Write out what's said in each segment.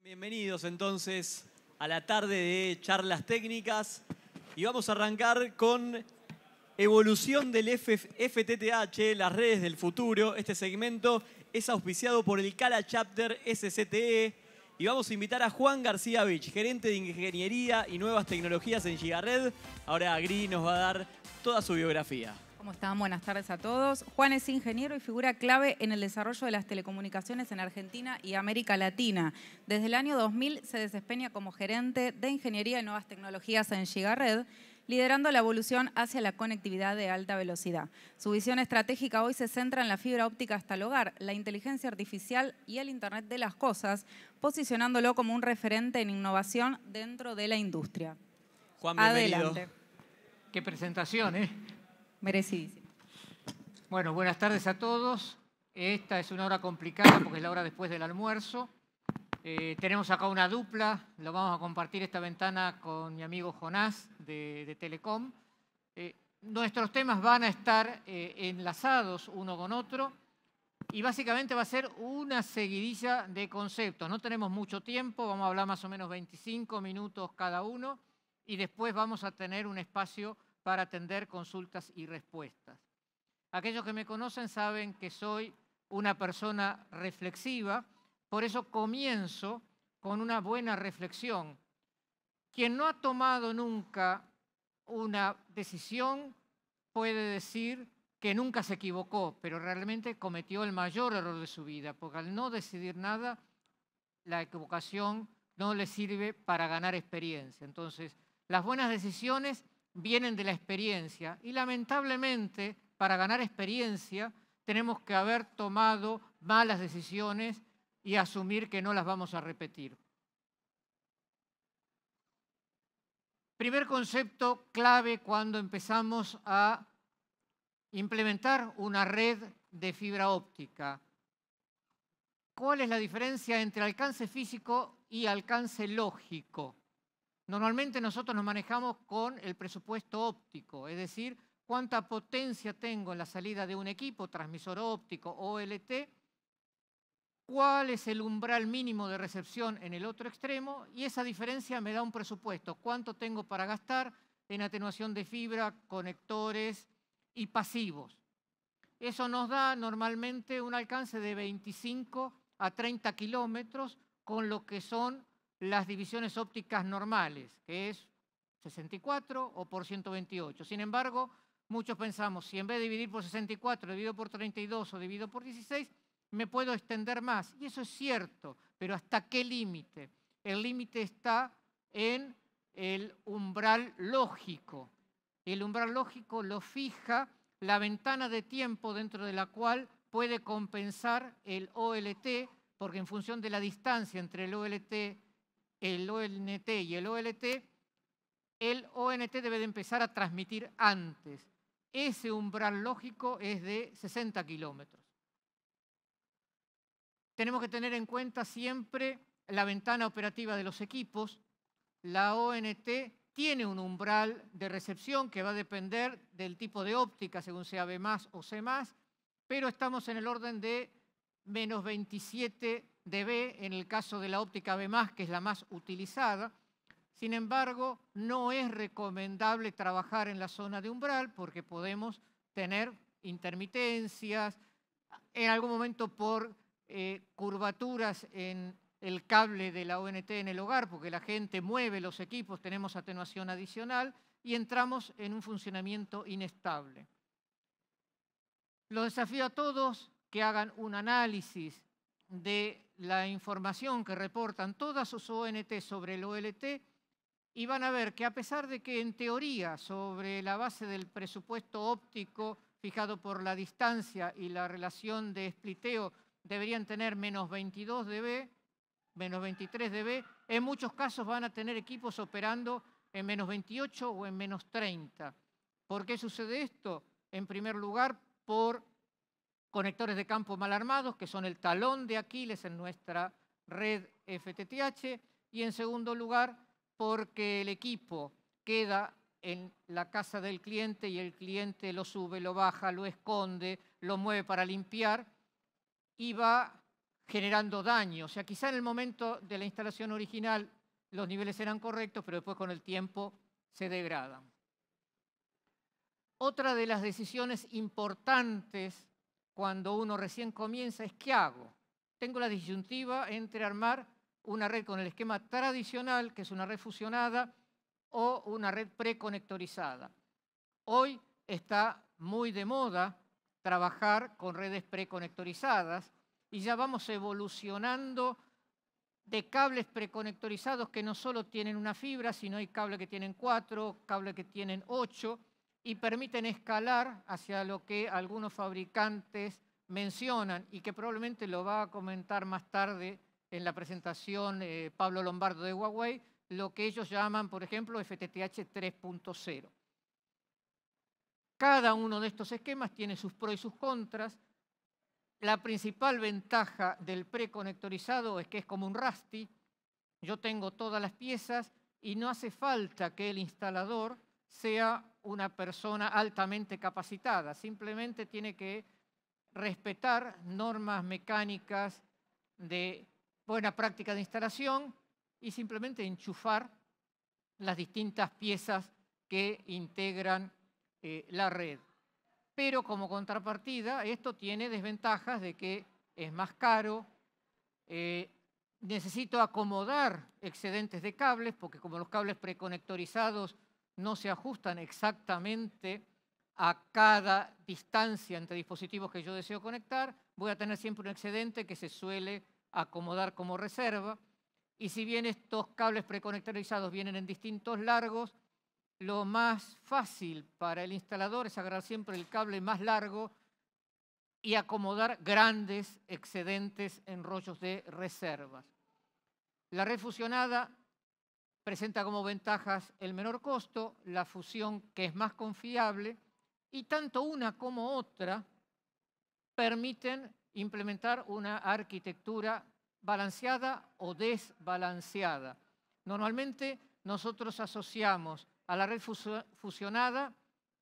Bienvenidos entonces a la tarde de charlas técnicas y vamos a arrancar con evolución del FTTH, las redes del futuro. Este segmento es auspiciado por el Cala Chapter SCTE y vamos a invitar a Juan García Vich, gerente de Ingeniería y Nuevas Tecnologías en Gigared. Ahora Gri nos va a dar toda su biografía. ¿Cómo están? Buenas tardes a todos. Juan es ingeniero y figura clave en el desarrollo de las telecomunicaciones en Argentina y América Latina. Desde el año 2000 se desempeña como gerente de Ingeniería y Nuevas Tecnologías en Gigared, liderando la evolución hacia la conectividad de alta velocidad. Su visión estratégica hoy se centra en la fibra óptica hasta el hogar, la inteligencia artificial y el Internet de las cosas, posicionándolo como un referente en innovación dentro de la industria. Juan, bienvenido. Adelante. Qué presentación, ¿eh? Merecidísimo. Bueno, buenas tardes a todos. Esta es una hora complicada porque es la hora después del almuerzo. Tenemos acá una dupla, lo vamos a compartir esta ventana con mi amigo Jonás de Telecom. Nuestros temas van a estar enlazados uno con otro y básicamente va a ser una seguidilla de conceptos. No tenemos mucho tiempo, vamos a hablar más o menos 25 minutos cada uno y después vamos a tener un espacio para atender consultas y respuestas. Aquellos que me conocen saben que soy una persona reflexiva, por eso comienzo con una buena reflexión. Quien no ha tomado nunca una decisión puede decir que nunca se equivocó, pero realmente cometió el mayor error de su vida, porque al no decidir nada, la equivocación no le sirve para ganar experiencia. Entonces, las buenas decisiones vienen de la experiencia y lamentablemente para ganar experiencia tenemos que haber tomado malas decisiones y asumir que no las vamos a repetir. Primer concepto clave cuando empezamos a implementar una red de fibra óptica. ¿Cuál es la diferencia entre alcance físico y alcance lógico? Normalmente nosotros nos manejamos con el presupuesto óptico, es decir, cuánta potencia tengo en la salida de un equipo, transmisor óptico o OLT, cuál es el umbral mínimo de recepción en el otro extremo y esa diferencia me da un presupuesto, cuánto tengo para gastar en atenuación de fibra, conectores y pasivos. Eso nos da normalmente un alcance de 25 a 30 kilómetros con lo que son las divisiones ópticas normales, que es 64 o por 128. Sin embargo, muchos pensamos, si en vez de dividir por 64, divido por 32 o divido por 16, me puedo extender más. Y eso es cierto, pero ¿hasta qué límite? El límite está en el umbral lógico. El umbral lógico lo fija la ventana de tiempo dentro de la cual puede compensar el OLT, porque en función de la distancia entre el ONT y el ONT debe de empezar a transmitir antes. Ese umbral lógico es de 60 kilómetros. Tenemos que tener en cuenta siempre la ventana operativa de los equipos. La ONT tiene un umbral de recepción que va a depender del tipo de óptica, según sea B+ o C+, pero estamos en el orden de menos 27 dB en el caso de la óptica B+, que es la más utilizada. Sin embargo, no es recomendable trabajar en la zona de umbral porque podemos tener intermitencias, en algún momento por curvaturas en el cable de la ONT en el hogar, porque la gente mueve los equipos, tenemos atenuación adicional y entramos en un funcionamiento inestable. Los desafío a todos que hagan un análisis de la información que reportan todas sus ONT sobre el OLT y van a ver que a pesar de que en teoría sobre la base del presupuesto óptico fijado por la distancia y la relación de spliteo deberían tener menos 22 dB, menos 23 dB, en muchos casos van a tener equipos operando en menos 28 o en menos 30. ¿Por qué sucede esto? En primer lugar, por conectores de campo mal armados, que son el talón de Aquiles en nuestra red FTTH, y en segundo lugar, porque el equipo queda en la casa del cliente y el cliente lo sube, lo baja, lo esconde, lo mueve para limpiar y va generando daño. O sea, quizá en el momento de la instalación original los niveles eran correctos, pero después con el tiempo se degradan. Otra de las decisiones importantes cuando uno recién comienza es ¿qué hago? Tengo la disyuntiva entre armar una red con el esquema tradicional, que es una red fusionada, o una red preconectorizada. Hoy está muy de moda trabajar con redes preconectorizadas y ya vamos evolucionando de cables preconectorizados que no solo tienen una fibra, sino hay cables que tienen 4, cables que tienen 8 y permiten escalar hacia lo que algunos fabricantes mencionan y que probablemente lo va a comentar más tarde en la presentación Pablo Lombardo de Huawei, lo que ellos llaman, por ejemplo, FTTH 3.0. Cada uno de estos esquemas tiene sus pros y sus contras. La principal ventaja del preconectorizado es que es como un RASTI. Yo tengo todas las piezas y no hace falta que el instalador sea una persona altamente capacitada. Simplemente tiene que respetar normas mecánicas de buena práctica de instalación y simplemente enchufar las distintas piezas que integran la red. Pero como contrapartida, esto tiene desventajas de que es más caro, necesito acomodar excedentes de cables, porque como los cables preconectorizados no se ajustan exactamente a cada distancia entre dispositivos que yo deseo conectar, voy a tener siempre un excedente que se suele acomodar como reserva. Y si bien estos cables preconectorizados vienen en distintos largos, lo más fácil para el instalador es agarrar siempre el cable más largo y acomodar grandes excedentes en rollos de reservas. La red fusionada presenta como ventajas el menor costo, la fusión que es más confiable y tanto una como otra permiten implementar una arquitectura balanceada o desbalanceada. Normalmente nosotros asociamos a la red fusionada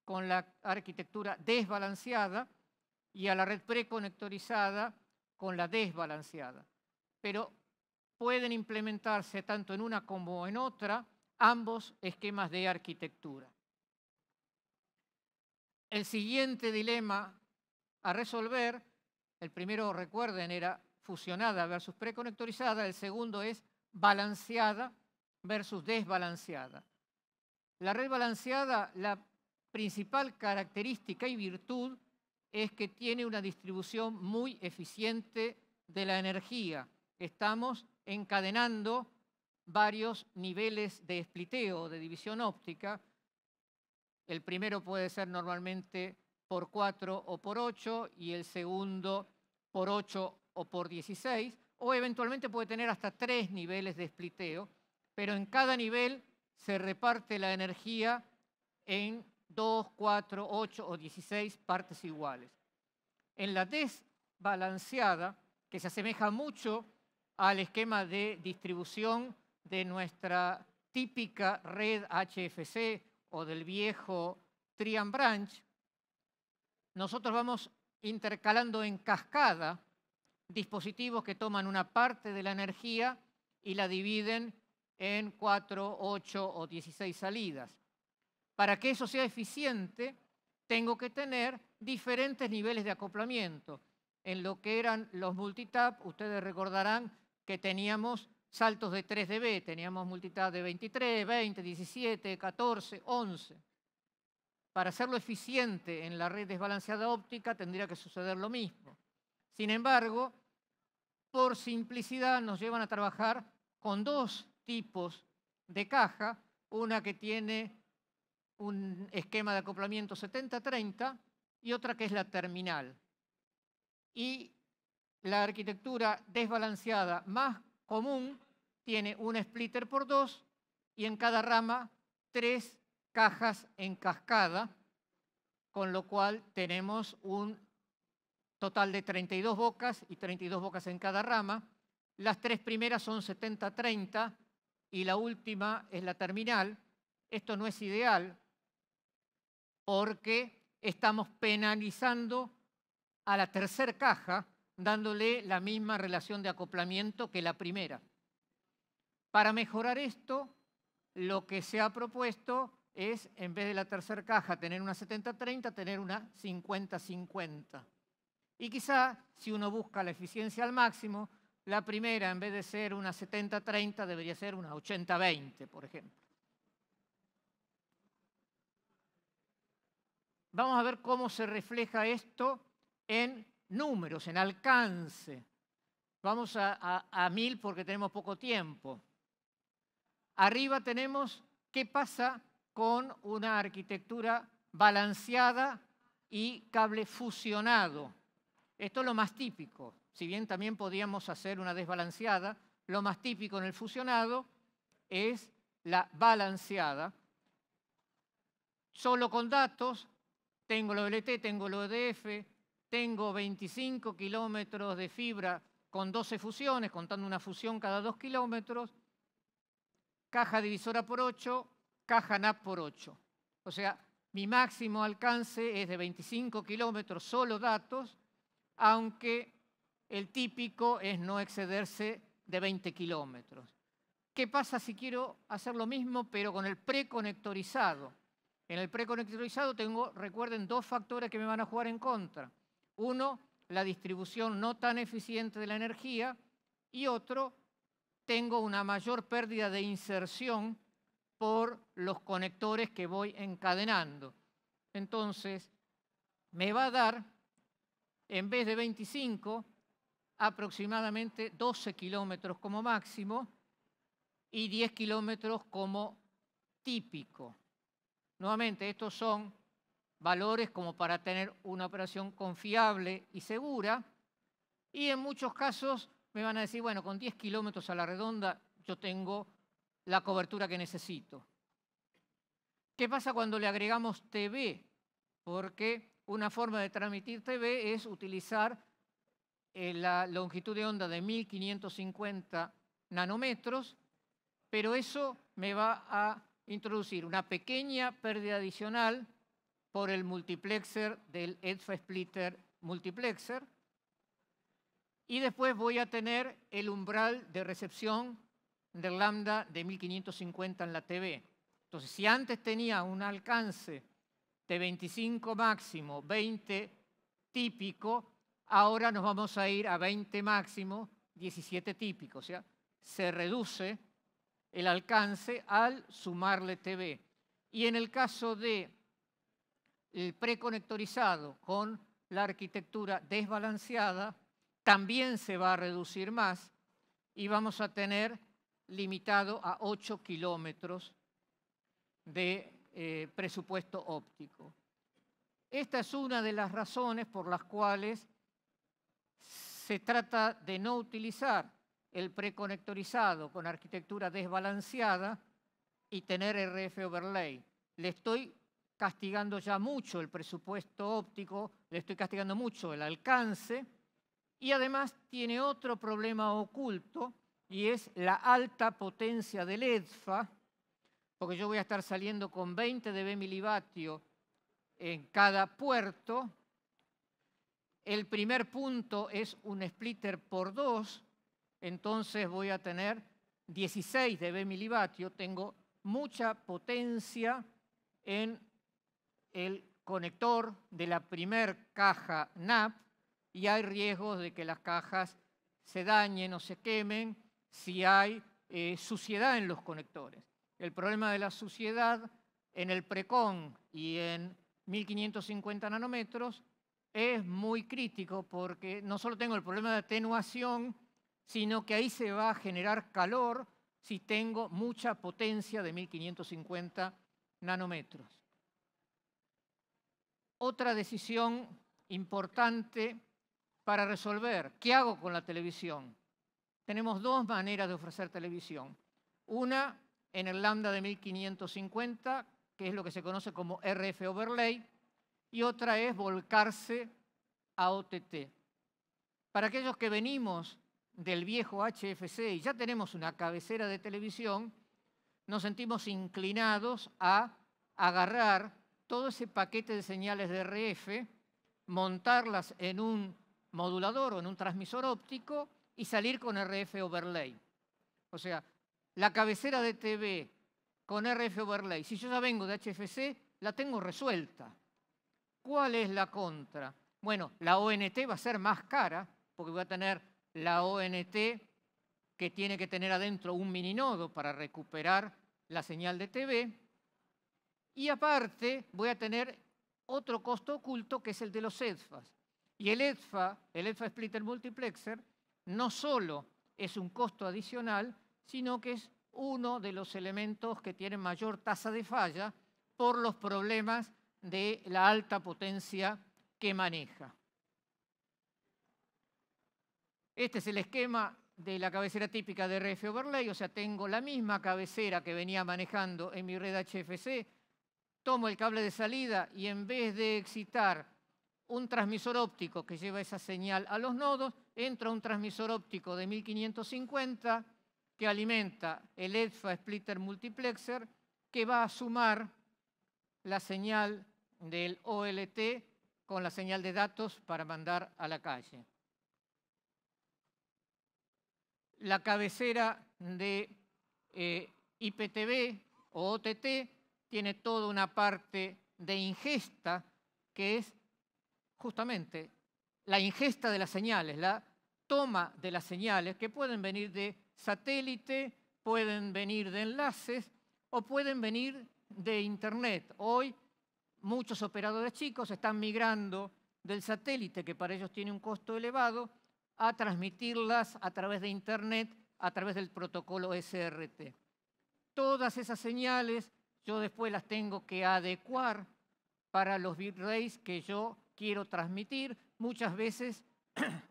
con la arquitectura desbalanceada y a la red preconectorizada con la desbalanceada. Pero pueden implementarse tanto en una como en otra ambos esquemas de arquitectura. El siguiente dilema a resolver, el primero, recuerden, era fusionada versus preconectorizada, el segundo es balanceada versus desbalanceada. La red balanceada, la principal característica y virtud es que tiene una distribución muy eficiente de la energía. Estamos encadenando varios niveles de spliteo, de división óptica. El primero puede ser normalmente por 4 o por 8 y el segundo por 8 o por 16, o eventualmente puede tener hasta 3 niveles de spliteo, pero en cada nivel se reparte la energía en 2, 4, 8 o 16 partes iguales. En la desbalanceada, que se asemeja mucho al esquema de distribución de nuestra típica red HFC o del viejo Tree and Branch, nosotros vamos intercalando en cascada dispositivos que toman una parte de la energía y la dividen en 4, 8 o 16 salidas. Para que eso sea eficiente, tengo que tener diferentes niveles de acoplamiento. En lo que eran los multitap, ustedes recordarán que teníamos saltos de 3 dB, teníamos multitap de 23, 20, 17, 14, 11. Para hacerlo eficiente en la red desbalanceada óptica tendría que suceder lo mismo. Sin embargo, por simplicidad nos llevan a trabajar con dos tipos de caja, una que tiene un esquema de acoplamiento 70-30 y otra que es la terminal. Y la arquitectura desbalanceada más común tiene un splitter por 2 y en cada rama 3 cajas en cascada, con lo cual tenemos un total de 32 bocas y 32 bocas en cada rama. Las 3 primeras son 70-30 y la última es la terminal. Esto no es ideal porque estamos penalizando a la tercera caja dándole la misma relación de acoplamiento que la primera. Para mejorar esto, lo que se ha propuesto es, en vez de la tercera caja tener una 70-30, tener una 50-50. Y quizá, si uno busca la eficiencia al máximo, la primera, en vez de ser una 70-30, debería ser una 80-20, por ejemplo. Vamos a ver cómo se refleja esto en números, en alcance. Vamos a 1000 porque tenemos poco tiempo. Arriba tenemos qué pasa con una arquitectura balanceada y cable fusionado. Esto es lo más típico. Si bien también podíamos hacer una desbalanceada, lo más típico en el fusionado es la balanceada. Solo con datos, tengo lo LT, tengo lo EDF, tengo 25 kilómetros de fibra con 12 fusiones, contando una fusión cada 2 kilómetros, caja divisora por 8, caja NAP por 8. O sea, mi máximo alcance es de 25 kilómetros solo datos, aunque el típico es no excederse de 20 kilómetros. ¿Qué pasa si quiero hacer lo mismo pero con el preconectorizado? En el preconectorizado tengo, recuerden, dos factores que me van a jugar en contra. Uno, la distribución no tan eficiente de la energía, y otro, tengo una mayor pérdida de inserción por los conectores que voy encadenando. Entonces, me va a dar, en vez de 25, aproximadamente 12 kilómetros como máximo y 10 kilómetros como típico. Nuevamente, estos son valores como para tener una operación confiable y segura, y en muchos casos me van a decir, bueno, con 10 kilómetros a la redonda yo tengo la cobertura que necesito. ¿Qué pasa cuando le agregamos TV? Porque una forma de transmitir TV es utilizar la longitud de onda de 1550 nanómetros, pero eso me va a introducir una pequeña pérdida adicional por el multiplexer del EDFA Splitter multiplexer, y después voy a tener el umbral de recepción del lambda de 1550 en la TV. Entonces, si antes tenía un alcance de 25 máximo, 20 típico, ahora nos vamos a ir a 20 máximo, 17 típico. O sea, se reduce el alcance al sumarle TV. Y en el caso del preconectorizado con la arquitectura desbalanceada, también se va a reducir más y vamos a tener limitado a 8 kilómetros de presupuesto óptico. Esta es una de las razones por las cuales se trata de no utilizar el preconectorizado con arquitectura desbalanceada y tener RF overlay. Le estoy castigando ya mucho el presupuesto óptico, le estoy castigando mucho el alcance, y además tiene otro problema oculto, y es la alta potencia del EDFA, porque yo voy a estar saliendo con 20 dB milivatio en cada puerto. El primer punto es un splitter por 2, entonces voy a tener 16 dB milivatio. Tengo mucha potencia en el conector de la primer caja NAP y hay riesgos de que las cajas se dañen o se quemen si hay suciedad en los conectores. El problema de la suciedad en el precon y en 1550 nanómetros es muy crítico porque no solo tengo el problema de atenuación, sino que ahí se va a generar calor si tengo mucha potencia de 1550 nanómetros. Otra decisión importante para resolver, ¿qué hago con la televisión? Tenemos dos maneras de ofrecer televisión. Una en el lambda de 1550, que es lo que se conoce como RF overlay, y otra es volcarse a OTT. Para aquellos que venimos del viejo HFC y ya tenemos una cabecera de televisión, nos sentimos inclinados a agarrar todo ese paquete de señales de RF, montarlas en un modulador o en un transmisor óptico y salir con RF overlay. O sea, la cabecera de TV con RF overlay, si yo ya vengo de HFC, la tengo resuelta. ¿Cuál es la contra? Bueno, la ONT va a ser más cara, porque voy a tener la ONT que tiene que tener adentro un mininodo para recuperar la señal de TV. Y aparte voy a tener otro costo oculto que es el de los EDFAs. Y el EDFA Splitter Multiplexer, no solo es un costo adicional, sino que es uno de los elementos que tienen mayor tasa de falla por los problemas de la alta potencia que maneja. Este es el esquema de la cabecera típica de RF Overlay, o sea, tengo la misma cabecera que venía manejando en mi red HFC, tomo el cable de salida y en vez de excitar un transmisor óptico que lleva esa señal a los nodos, entra un transmisor óptico de 1550 que alimenta el EDFA Splitter Multiplexer, que va a sumar la señal del OLT con la señal de datos para mandar a la calle. La cabecera de IPTV o OTT tiene toda una parte de ingesta que es justamente la ingesta de las señales, la toma de las señales que pueden venir de satélite, pueden venir de enlaces o pueden venir de Internet. Hoy muchos operadores chicos están migrando del satélite, que para ellos tiene un costo elevado, a transmitirlas a través de Internet, a través del protocolo SRT. Todas esas señales yo después las tengo que adecuar para los bitrates que yo quiero transmitir, muchas veces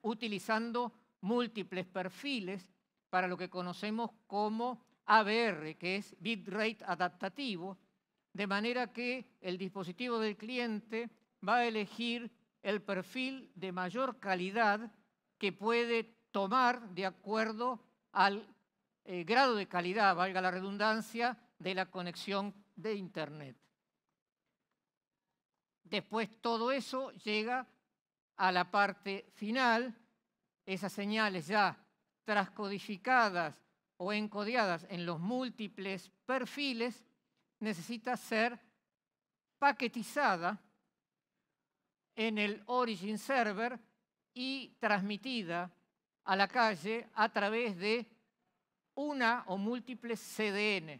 utilizando múltiples perfiles para lo que conocemos como ABR, que es bitrate adaptativo, de manera que el dispositivo del cliente va a elegir el perfil de mayor calidad que puede tomar de acuerdo al grado de calidad, valga la redundancia, de la conexión de Internet. Después todo eso llega a la parte final, esas señales ya transcodificadas o encodiadas en los múltiples perfiles, necesita ser paquetizada en el Origin Server y transmitida a la calle a través de una o múltiples CDN.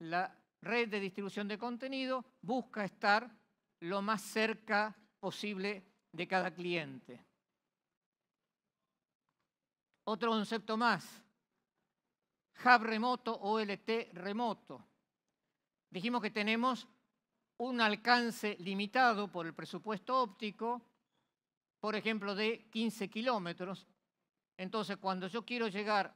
La red de distribución de contenido busca estar lo más cerca posible de cada cliente. Otro concepto más, hub remoto o OLT remoto. Dijimos que tenemos un alcance limitado por el presupuesto óptico, por ejemplo, de 15 kilómetros. Entonces, cuando yo quiero llegar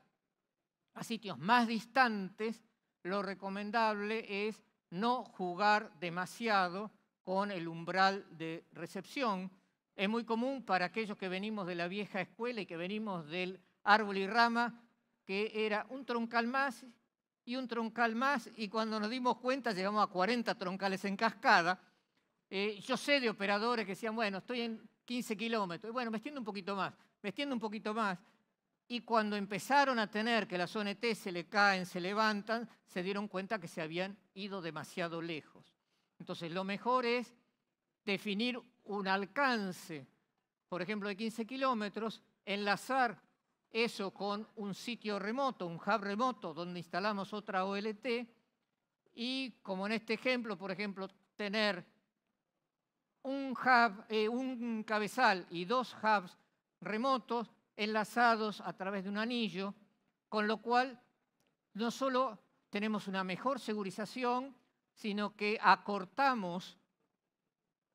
a sitios más distantes, lo recomendable es no jugar demasiado con el umbral de recepción. Es muy común para aquellos que venimos de la vieja escuela y que venimos del árbol y rama, que era un troncal más y un troncal más, y cuando nos dimos cuenta llegamos a 40 troncales en cascada. Yo sé de operadores que decían, bueno, estoy en 15 kilómetros, bueno, me extiendo un poquito más, me extiendo un poquito más. Y cuando empezaron a tener que las ONT se le caen, se levantan, se dieron cuenta que se habían ido demasiado lejos. Entonces, lo mejor es definir un alcance, por ejemplo, de 15 kilómetros, enlazar eso con un sitio remoto, un hub remoto, donde instalamos otra OLT, y como en este ejemplo, por ejemplo, tener un cabezal y dos hubs remotos enlazados a través de un anillo, con lo cual no solo tenemos una mejor segurización, sino que acortamos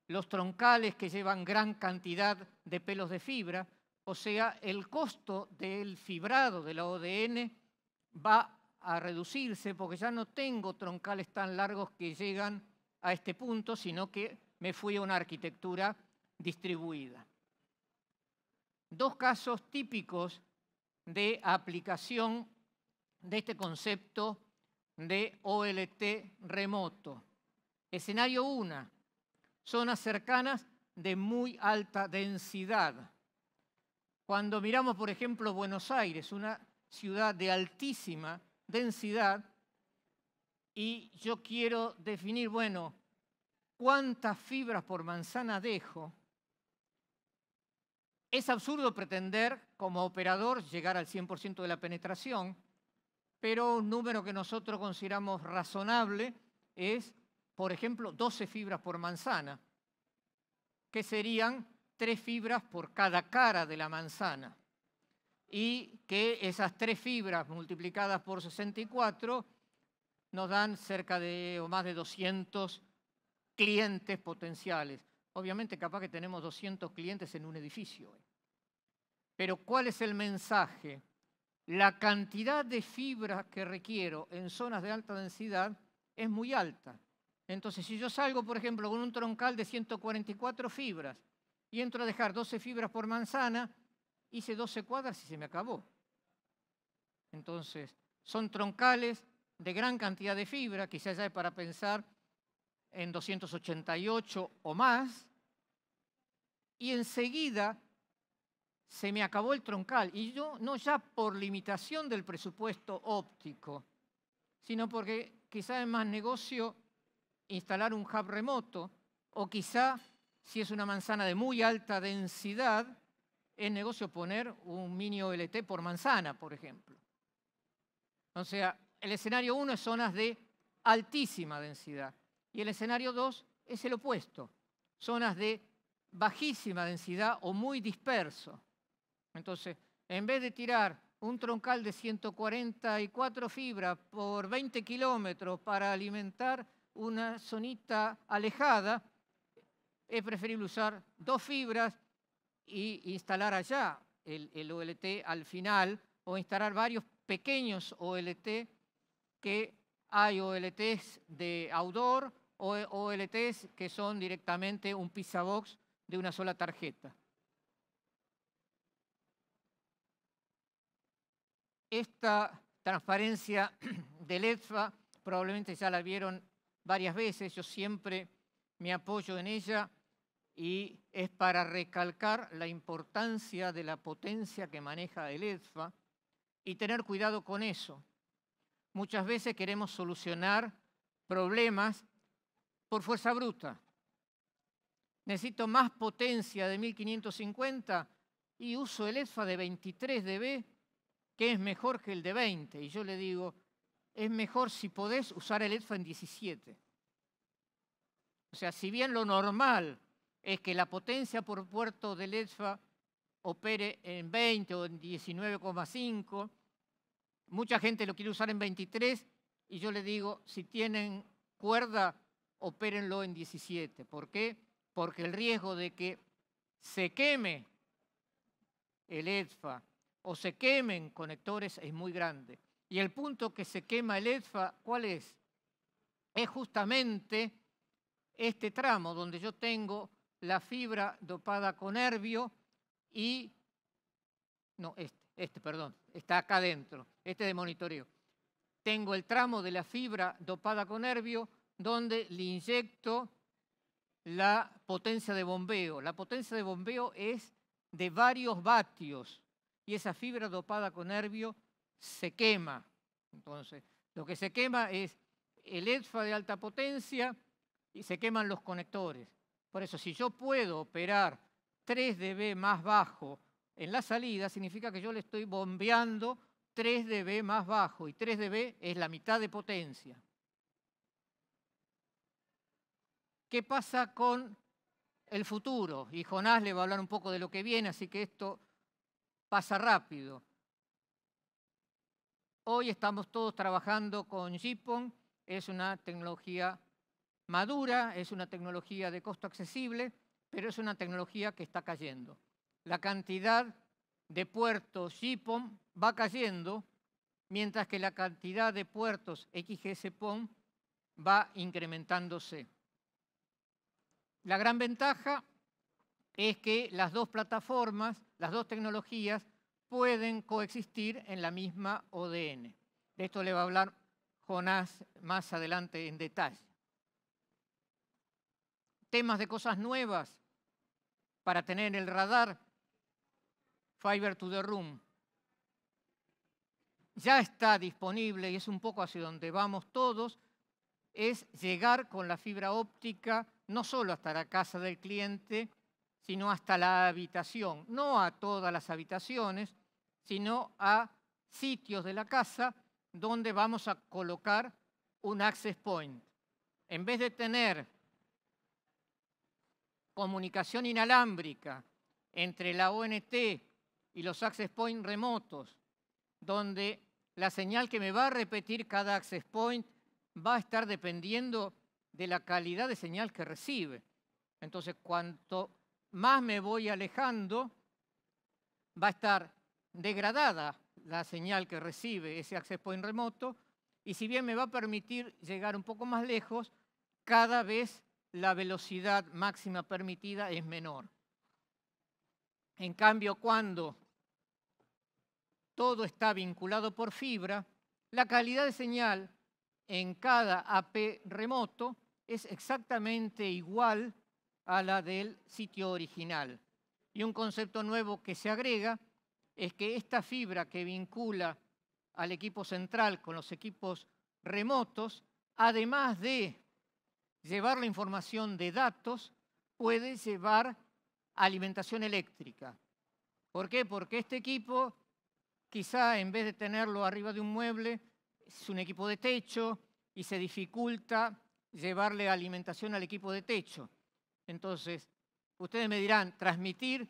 los troncales que llevan gran cantidad de pelos de fibra, o sea, el costo del fibrado de la ODN va a reducirse porque ya no tengo troncales tan largos que llegan a este punto, sino que me fui a una arquitectura distribuida. Dos casos típicos de aplicación de este concepto de OLT remoto. Escenario 1, zonas cercanas de muy alta densidad. Cuando miramos, por ejemplo, Buenos Aires, una ciudad de altísima densidad, y yo quiero definir, bueno, ¿cuántas fibras por manzana dejo? Es absurdo pretender, como operador, llegar al 100% de la penetración, pero un número que nosotros consideramos razonable es, por ejemplo, 12 fibras por manzana, que serían 3 fibras por cada cara de la manzana. Y que esas 3 fibras multiplicadas por 64 nos dan cerca de o más de 200 clientes potenciales. Obviamente, capaz que tenemos 200 clientes en un edificio. Pero, ¿cuál es el mensaje? La cantidad de fibras que requiero en zonas de alta densidad es muy alta. Entonces, si yo salgo, por ejemplo, con un troncal de 144 fibras y entro a dejar 12 fibras por manzana, hice 12 cuadras y se me acabó. Entonces, son troncales de gran cantidad de fibra, quizás ya es para pensar en 288 o más, y enseguida se me acabó el troncal. Y yo, no ya por limitación del presupuesto óptico, sino porque quizá es más negocio instalar un hub remoto, o quizá, si es una manzana de muy alta densidad, es negocio poner un mini OLT por manzana, por ejemplo. O sea, el escenario 1 es zonas de altísima densidad y el escenario 2 es el opuesto, zonas de bajísima densidad o muy disperso. Entonces, en vez de tirar un troncal de 144 fibras por 20 kilómetros para alimentar una zonita alejada, es preferible usar 2 fibras y instalar allá el OLT al final, o instalar varios pequeños OLT, que hay OLTs de outdoor o OLTs que son directamente un pizza box de una sola tarjeta. Esta transparencia del EDFA probablemente ya la vieron varias veces, yo siempre me apoyo en ella y es para recalcar la importancia de la potencia que maneja el EDFA y tener cuidado con eso. Muchas veces queremos solucionar problemas por fuerza bruta. Necesito más potencia de 1550 y uso el EDFA de 23 dB, que es mejor que el de 20. Y yo le digo, es mejor si podés usar el EDFA en 17. O sea, si bien lo normal es que la potencia por puerto del EDFA opere en 20 o en 19,5, mucha gente lo quiere usar en 23 y yo le digo, si tienen cuerda, opérenlo en 17. ¿Por qué? Porque el riesgo de que se queme el EDFA o se quemen conectores es muy grande. Y el punto que se quema el EDFA, ¿cuál es? Es justamente este tramo donde yo tengo la fibra dopada con herbio y... No, perdón, está acá adentro, este de monitoreo. Tengo el tramo de la fibra dopada con herbio donde le inyecto la potencia de bombeo. La potencia de bombeo es de varios vatios y esa fibra dopada con herbio se quema. Entonces, lo que se quema es el EDFA de alta potencia y se queman los conectores. Por eso, si yo puedo operar 3 dB más bajo en la salida, significa que yo le estoy bombeando 3 dB más bajo, y 3 dB es la mitad de potencia. ¿Qué pasa con el futuro? Y Jonás le va a hablar un poco de lo que viene, así que esto pasa rápido. Hoy estamos todos trabajando con GPON, es una tecnología madura, es una tecnología de costo accesible, pero es una tecnología que está cayendo. La cantidad de puertos GPON va cayendo, mientras que la cantidad de puertos XGS-PON va incrementándose. La gran ventaja es que las dos plataformas, las dos tecnologías, pueden coexistir en la misma ODN. De esto le va a hablar Jonás más adelante en detalle. Temas de cosas nuevas para tener el radar. Fiber to the Room. Ya está disponible y es un poco hacia donde vamos todos, es llegar con la fibra óptica no solo hasta la casa del cliente, sino hasta la habitación. No a todas las habitaciones, sino a sitios de la casa donde vamos a colocar un access point. En vez de tener comunicación inalámbrica entre la ONT y los access point remotos, donde la señal que me va a repetir cada access point va a estar dependiendo de la calidad de señal que recibe. Entonces, cuanto más me voy alejando, va a estar degradada la señal que recibe ese access point remoto, y si bien me va a permitir llegar un poco más lejos, cada vez la velocidad máxima permitida es menor. En cambio, cuando todo está vinculado por fibra, la calidad de señal en cada AP remoto es exactamente igual a la del sitio original. Y un concepto nuevo que se agrega es que esta fibra que vincula al equipo central con los equipos remotos, además de llevar la información de datos, puede llevar alimentación eléctrica. ¿Por qué? Porque este equipo, quizá en vez de tenerlo arriba de un mueble, es un equipo de techo y se dificulta llevarle alimentación al equipo de techo. Entonces, ustedes me dirán, ¿transmitir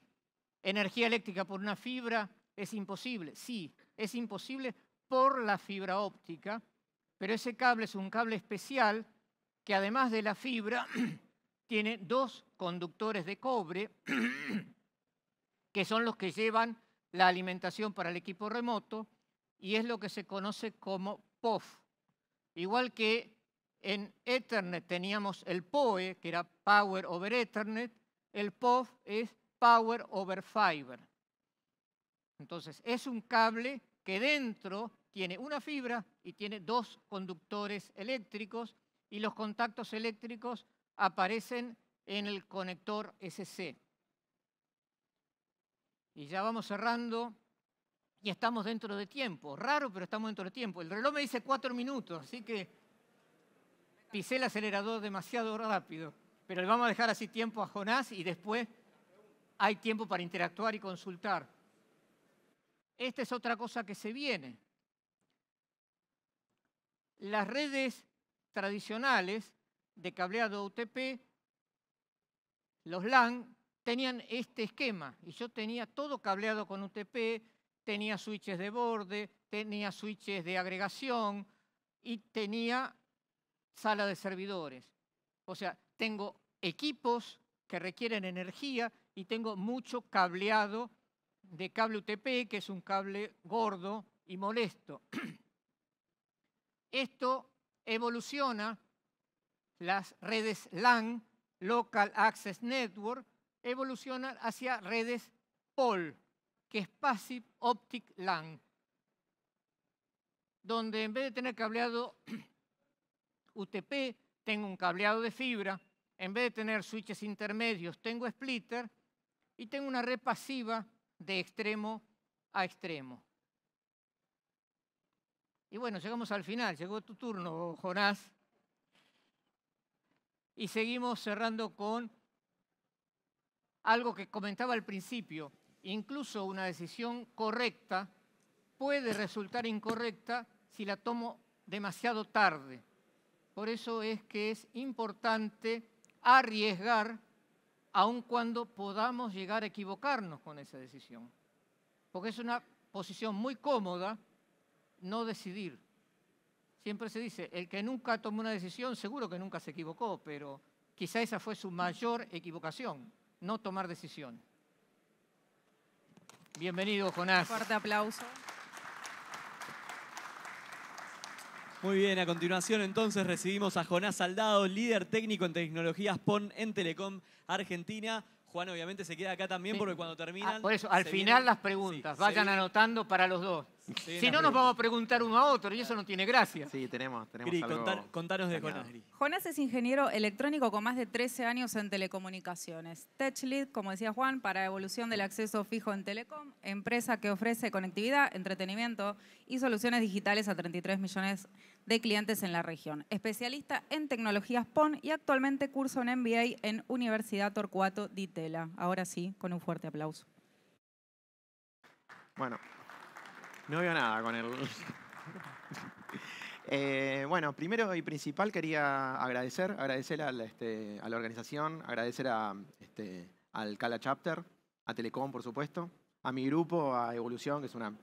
energía eléctrica por una fibra es imposible? Sí, es imposible por la fibra óptica, pero ese cable es un cable especial que además de la fibra tiene dos conductores de cobre que son los que llevan la alimentación para el equipo remoto, y es lo que se conoce como POF. Igual que en Ethernet teníamos el PoE, que era Power over Ethernet, el POF es Power over Fiber. Entonces, es un cable que dentro tiene una fibra y tiene dos conductores eléctricos, y los contactos eléctricos aparecen en el conector SC. Y ya vamos cerrando y estamos dentro de tiempo. Raro, pero estamos dentro de tiempo. El reloj me dice 4 minutos, así que pisé el acelerador demasiado rápido. Pero le vamos a dejar así tiempo a Jonás y después hay tiempo para interactuar y consultar. Esta es otra cosa que se viene. Las redes tradicionales de cableado UTP, los LAN, tenían este esquema, y yo tenía todo cableado con UTP, tenía switches de borde, tenía switches de agregación y tenía sala de servidores. O sea, tengo equipos que requieren energía y tengo mucho cableado de cable UTP, que es un cable gordo y molesto. Esto evoluciona, las redes LAN, Local Access Network, evolucionan hacia redes POL, que es Passive Optic LAN, donde en vez de tener cableado UTP, tengo un cableado de fibra, en vez de tener switches intermedios, tengo splitter, y tengo una red pasiva de extremo a extremo. Y bueno, llegamos al final, llegó tu turno, Jonás. Y seguimos cerrando con algo que comentaba al principio. Incluso una decisión correcta puede resultar incorrecta si la tomo demasiado tarde. Por eso es que es importante arriesgar aun cuando podamos llegar a equivocarnos con esa decisión. Porque es una posición muy cómoda no decidir. Siempre se dice, el que nunca tomó una decisión seguro que nunca se equivocó, pero quizá esa fue su mayor equivocación, no tomar decisión. Bienvenido, Jonás. Fuerte aplauso. Muy bien, a continuación entonces recibimos a Jonás Saldado, líder técnico en tecnologías PON en Telecom Argentina. Juan obviamente se queda acá también porque cuando terminan... Por eso, al final las preguntas, vayan anotando para los dos. Sí, Si no, nos vamos a preguntar uno a otro y eso no tiene gracia. Sí, tenemos Gri, algo contanos de planeado. Jonás, Gri. Jonás es ingeniero electrónico con más de 13 años en telecomunicaciones. TechLead, como decía Juan, para evolución del acceso fijo en Telecom, empresa que ofrece conectividad, entretenimiento y soluciones digitales a 33 millones de clientes en la región. Especialista en tecnologías PON y actualmente curso en MBA en Universidad Torcuato Di Tella. Ahora sí, con un fuerte aplauso. Bueno, no veo nada con el... bueno, primero y principal quería agradecer a la organización, agradecer al Cala Chapter, a Telecom, por supuesto, a mi grupo, a Evolución, que es una...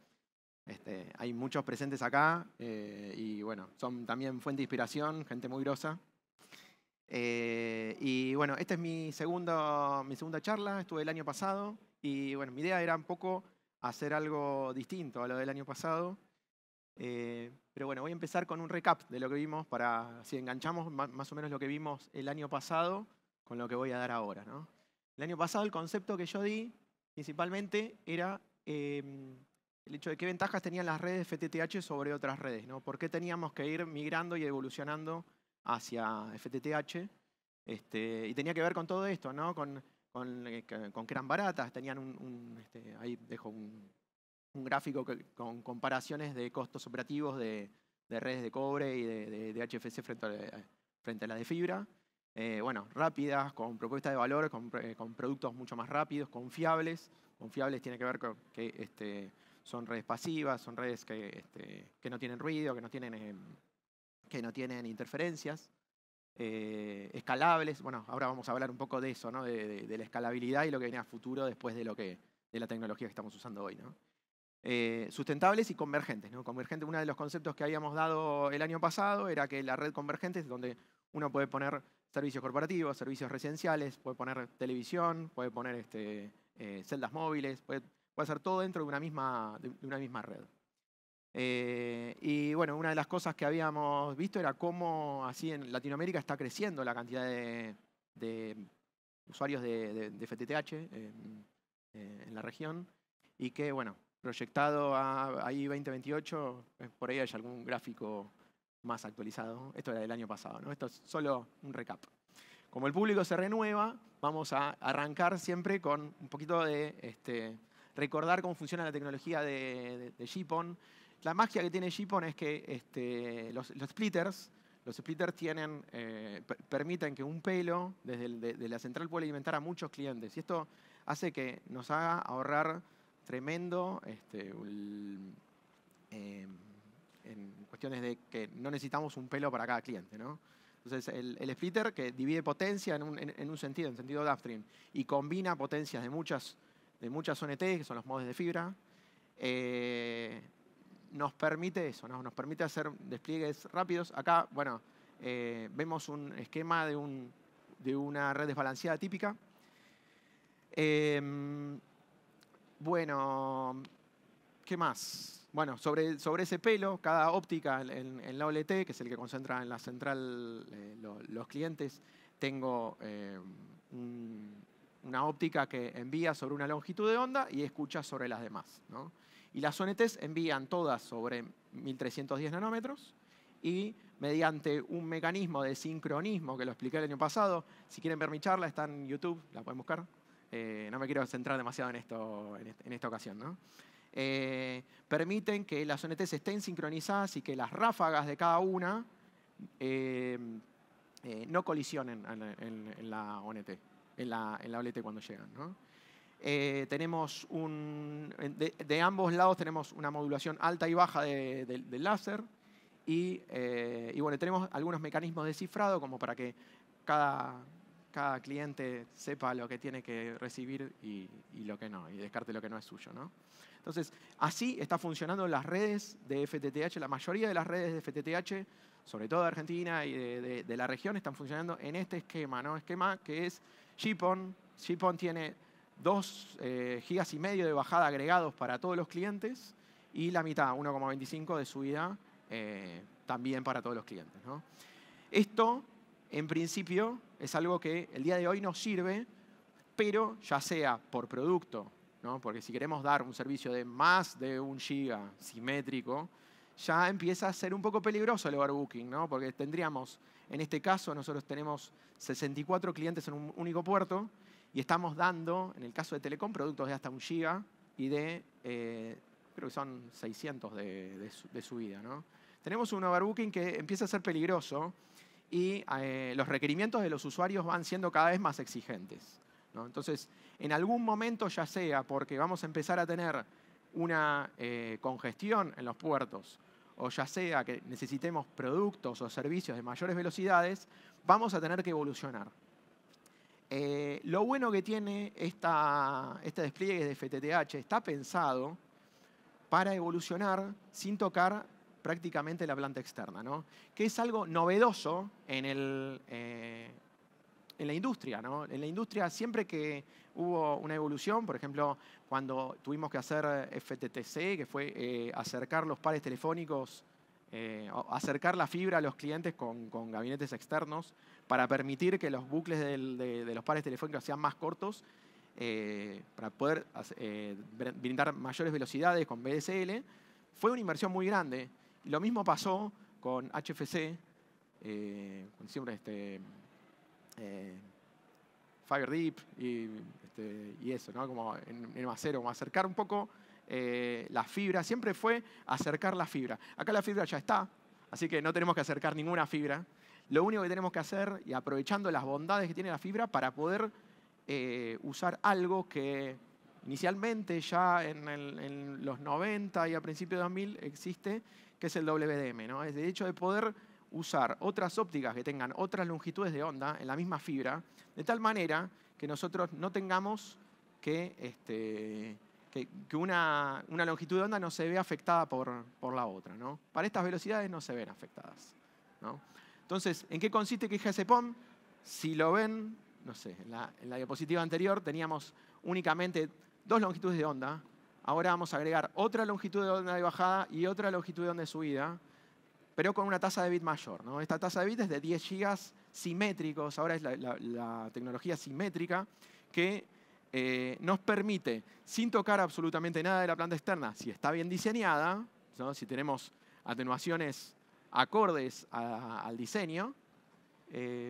hay muchos presentes acá y bueno, son también fuente de inspiración, gente muy grosa. Y bueno, esta es mi segunda charla, estuve el año pasado y bueno, mi idea era un poco hacer algo distinto a lo del año pasado. Pero bueno, voy a empezar con un recap de lo que vimos para, si enganchamos más o menos lo que vimos el año pasado con lo que voy a dar ahora, ¿no? El año pasado el concepto que yo di principalmente era el hecho de qué ventajas tenían las redes FTTH sobre otras redes, ¿no? ¿Por qué teníamos que ir migrando y evolucionando hacia FTTH? Y tenía que ver con todo esto, ¿no? Con que eran baratas, tenían ahí dejo un gráfico con comparaciones de costos operativos de redes de cobre y de HFC frente a las de fibra. Bueno, rápidas, con propuestas de valor, con productos mucho más rápidos, confiables. Confiables tiene que ver con que son redes pasivas, son redes que no tienen ruido, que no tienen interferencias. Escalables, bueno, ahora vamos a hablar un poco de eso, ¿no? De la escalabilidad y lo que viene a futuro después de la tecnología que estamos usando hoy, ¿no? Sustentables y convergentes, ¿no? Convergente, uno de los conceptos que habíamos dado el año pasado era que la red convergente es donde uno puede poner servicios corporativos, servicios residenciales, puede poner televisión, puede poner celdas móviles, puede hacer todo dentro de una misma red. Y bueno, una de las cosas que habíamos visto era cómo así en Latinoamérica está creciendo la cantidad de usuarios de FTTH en la región y que, bueno, proyectado a ahí 2028, por ahí hay algún gráfico más actualizado. Esto era del año pasado, ¿no? Esto es solo un recap. Como el público se renueva, vamos a arrancar siempre con un poquito de recordar cómo funciona la tecnología de GPON. La magia que tiene GPON es que los splitters permiten que un pelo desde la central pueda alimentar a muchos clientes. Y esto hace que nos haga ahorrar tremendo en cuestiones de que no necesitamos un pelo para cada cliente, ¿no? Entonces, el splitter que divide potencia en un sentido de upstream, y combina potencias de muchas ONT, que son los modems de fibra, nos permite eso, ¿no? Nos permite hacer despliegues rápidos. Acá, bueno, vemos un esquema de una red desbalanceada típica. Bueno, ¿qué más? Bueno, sobre ese pelo, cada óptica en la OLT, que es el que concentra en la central los clientes, tengo una óptica que envía sobre una longitud de onda y escucha sobre las demás, ¿no? Y las ONTs envían todas sobre 1310 nanómetros y mediante un mecanismo de sincronismo que lo expliqué el año pasado, si quieren ver mi charla, está en YouTube, la pueden buscar. No me quiero centrar demasiado en esta ocasión, ¿no? Permiten que las ONTs estén sincronizadas y que las ráfagas de cada una no colisionen en la ONT, en la OLT cuando llegan, ¿no? Tenemos de ambos lados tenemos una modulación alta y baja del láser y bueno, tenemos algunos mecanismos de cifrado como para que cada cliente sepa lo que tiene que recibir y lo que no, y descarte lo que no es suyo, ¿no? Entonces, así está funcionando las redes de FTTH. La mayoría de las redes de FTTH, sobre todo de Argentina y de la región, están funcionando en este esquema, ¿no? Esquema que es GPON. GPON tiene 2,5 gigas de bajada agregados para todos los clientes y la mitad, 1,25 de subida también para todos los clientes, ¿no? Esto, en principio, es algo que el día de hoy nos sirve, pero ya sea por producto ¿no? Porque si queremos dar un servicio de más de 1 giga simétrico, ya empieza a ser un poco peligroso el overbooking, ¿no? Porque tendríamos, en este caso, nosotros tenemos 64 clientes en un único puerto y estamos dando, en el caso de Telecom, productos de hasta 1 giga y de, creo que son 600 de subida, ¿no? Tenemos un overbooking que empieza a ser peligroso y los requerimientos de los usuarios van siendo cada vez más exigentes, ¿no? Entonces, en algún momento, ya sea porque vamos a empezar a tener una congestión en los puertos, o ya sea que necesitemos productos o servicios de mayores velocidades, vamos a tener que evolucionar. Lo bueno que tiene este despliegue de FTTH está pensado para evolucionar sin tocar prácticamente la planta externa, ¿no? Que es algo novedoso en la industria, ¿no? En la industria, siempre que hubo una evolución, por ejemplo, cuando tuvimos que hacer FTTC, que fue acercar los pares telefónicos, acercar la fibra a los clientes con gabinetes externos para permitir que los bucles de los pares telefónicos sean más cortos, para poder brindar mayores velocidades con VDSL, fue una inversión muy grande. Y lo mismo pasó con HFC, con siempre FiberDeep y eso, ¿no? Como en Macero, como acercar un poco la fibra. Siempre fue acercar la fibra. Acá la fibra ya está, así que no tenemos que acercar ninguna fibra. Lo único que tenemos que hacer, y aprovechando las bondades que tiene la fibra, para poder usar algo que inicialmente ya en los 90 y a principios de 2000 existe, que es el WDM, ¿no? Es el hecho de poder usar otras ópticas que tengan otras longitudes de onda en la misma fibra, de tal manera que nosotros no tengamos que una longitud de onda no se vea afectada por la otra, ¿no? Para estas velocidades no se ven afectadas, ¿no? Entonces, ¿en qué consiste XGS-PON? Si lo ven, no sé, en la diapositiva anterior teníamos únicamente 2 longitudes de onda. Ahora vamos a agregar otra longitud de onda de bajada y otra longitud de onda de subida, pero con una tasa de bit mayor, ¿no? Esta tasa de bit es de 10 gigas simétricos. Ahora es la tecnología simétrica que nos permite, sin tocar absolutamente nada de la planta externa, si está bien diseñada, ¿no? Si tenemos atenuaciones acordes al diseño. ¿Se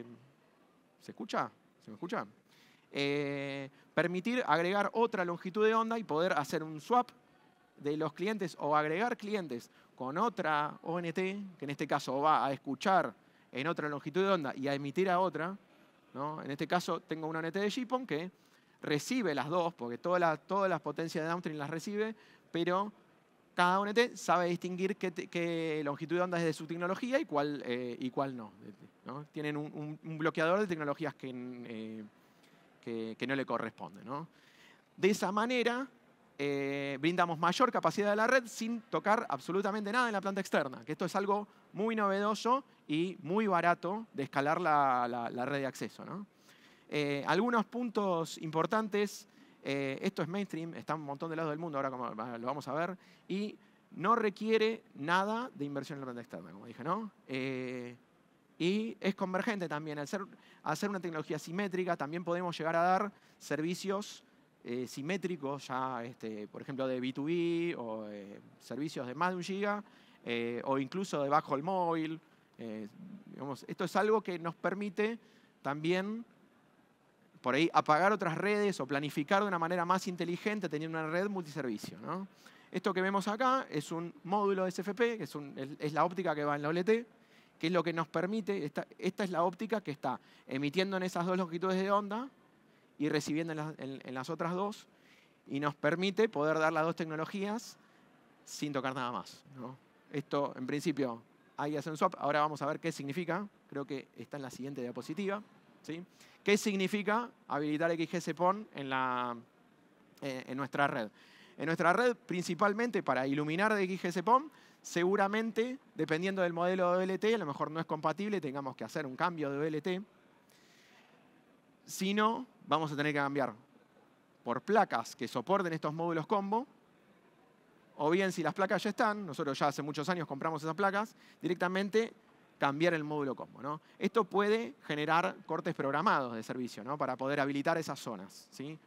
escucha? ¿Se me escucha? Permitir agregar otra longitud de onda y poder hacer un swap de los clientes o agregar clientes con otra ONT, que en este caso va a escuchar en otra longitud de onda y a emitir a otra, ¿no? En este caso tengo una ONT de GPON que recibe las dos, porque todas las potencias de downstream las recibe, pero cada ONT sabe distinguir qué longitud de onda es de su tecnología y cuál no, ¿no? Tienen un bloqueador de tecnologías que no le corresponden, ¿no? De esa manera brindamos mayor capacidad de la red sin tocar absolutamente nada en la planta externa, que esto es algo muy novedoso y muy barato de escalar la red de acceso, ¿no? Algunos puntos importantes. Esto es mainstream, está en un montón de lados del mundo, ahora como lo vamos a ver, y no requiere nada de inversión en la planta externa, como dije, ¿no? Y es convergente también. Al hacer una tecnología simétrica, también podemos llegar a dar servicios simétricos, ya, por ejemplo, de B2B o servicios de más de 1 giga, o incluso de backhaul móvil. Digamos, esto es algo que nos permite también por ahí apagar otras redes o planificar de una manera más inteligente teniendo una red multiservicio, ¿no? Esto que vemos acá es un módulo SFP, que es la óptica que va en la OLT, que es lo que nos permite, esta es la óptica que está emitiendo en esas 2 longitudes de onda y recibiendo en las otras 2, y nos permite poder dar las 2 tecnologías sin tocar nada más, ¿no? Esto, en principio, ahí hace un swap. Ahora vamos a ver qué significa. Creo que está en la siguiente diapositiva, ¿sí? ¿Qué significa habilitar XGS-PON en nuestra red? En nuestra red, principalmente para iluminar de XGS-PON, seguramente, dependiendo del modelo de OLT, a lo mejor no es compatible, tengamos que hacer un cambio de OLT. Si no, vamos a tener que cambiar por placas que soporten estos módulos combo, o bien si las placas ya están, nosotros ya hace muchos años compramos esas placas, directamente cambiar el módulo combo, ¿no? Esto puede generar cortes programados de servicio, ¿no? Para poder habilitar esas zonas, ¿sí?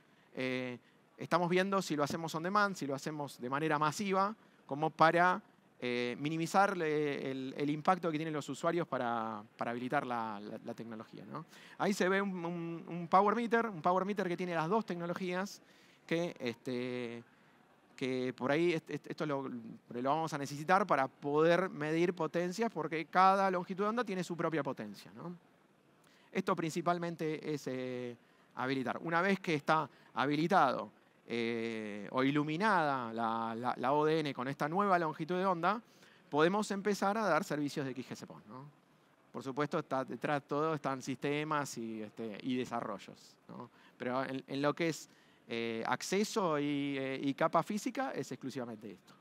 estamos viendo si lo hacemos on demand, si lo hacemos de manera masiva, como para minimizar el impacto que tienen los usuarios para habilitar la tecnología, ¿no? Ahí se ve un Power Meter que tiene las dos tecnologías, que por ahí esto lo vamos a necesitar para poder medir potencias, porque cada longitud de onda tiene su propia potencia, ¿no? Esto principalmente es habilitar. Una vez que está habilitado o iluminada la ODN con esta nueva longitud de onda, podemos empezar a dar servicios de XGS-PON, ¿no? Por supuesto, detrás de todo están sistemas y desarrollos, ¿no? Pero en lo que es acceso y capa física es exclusivamente esto.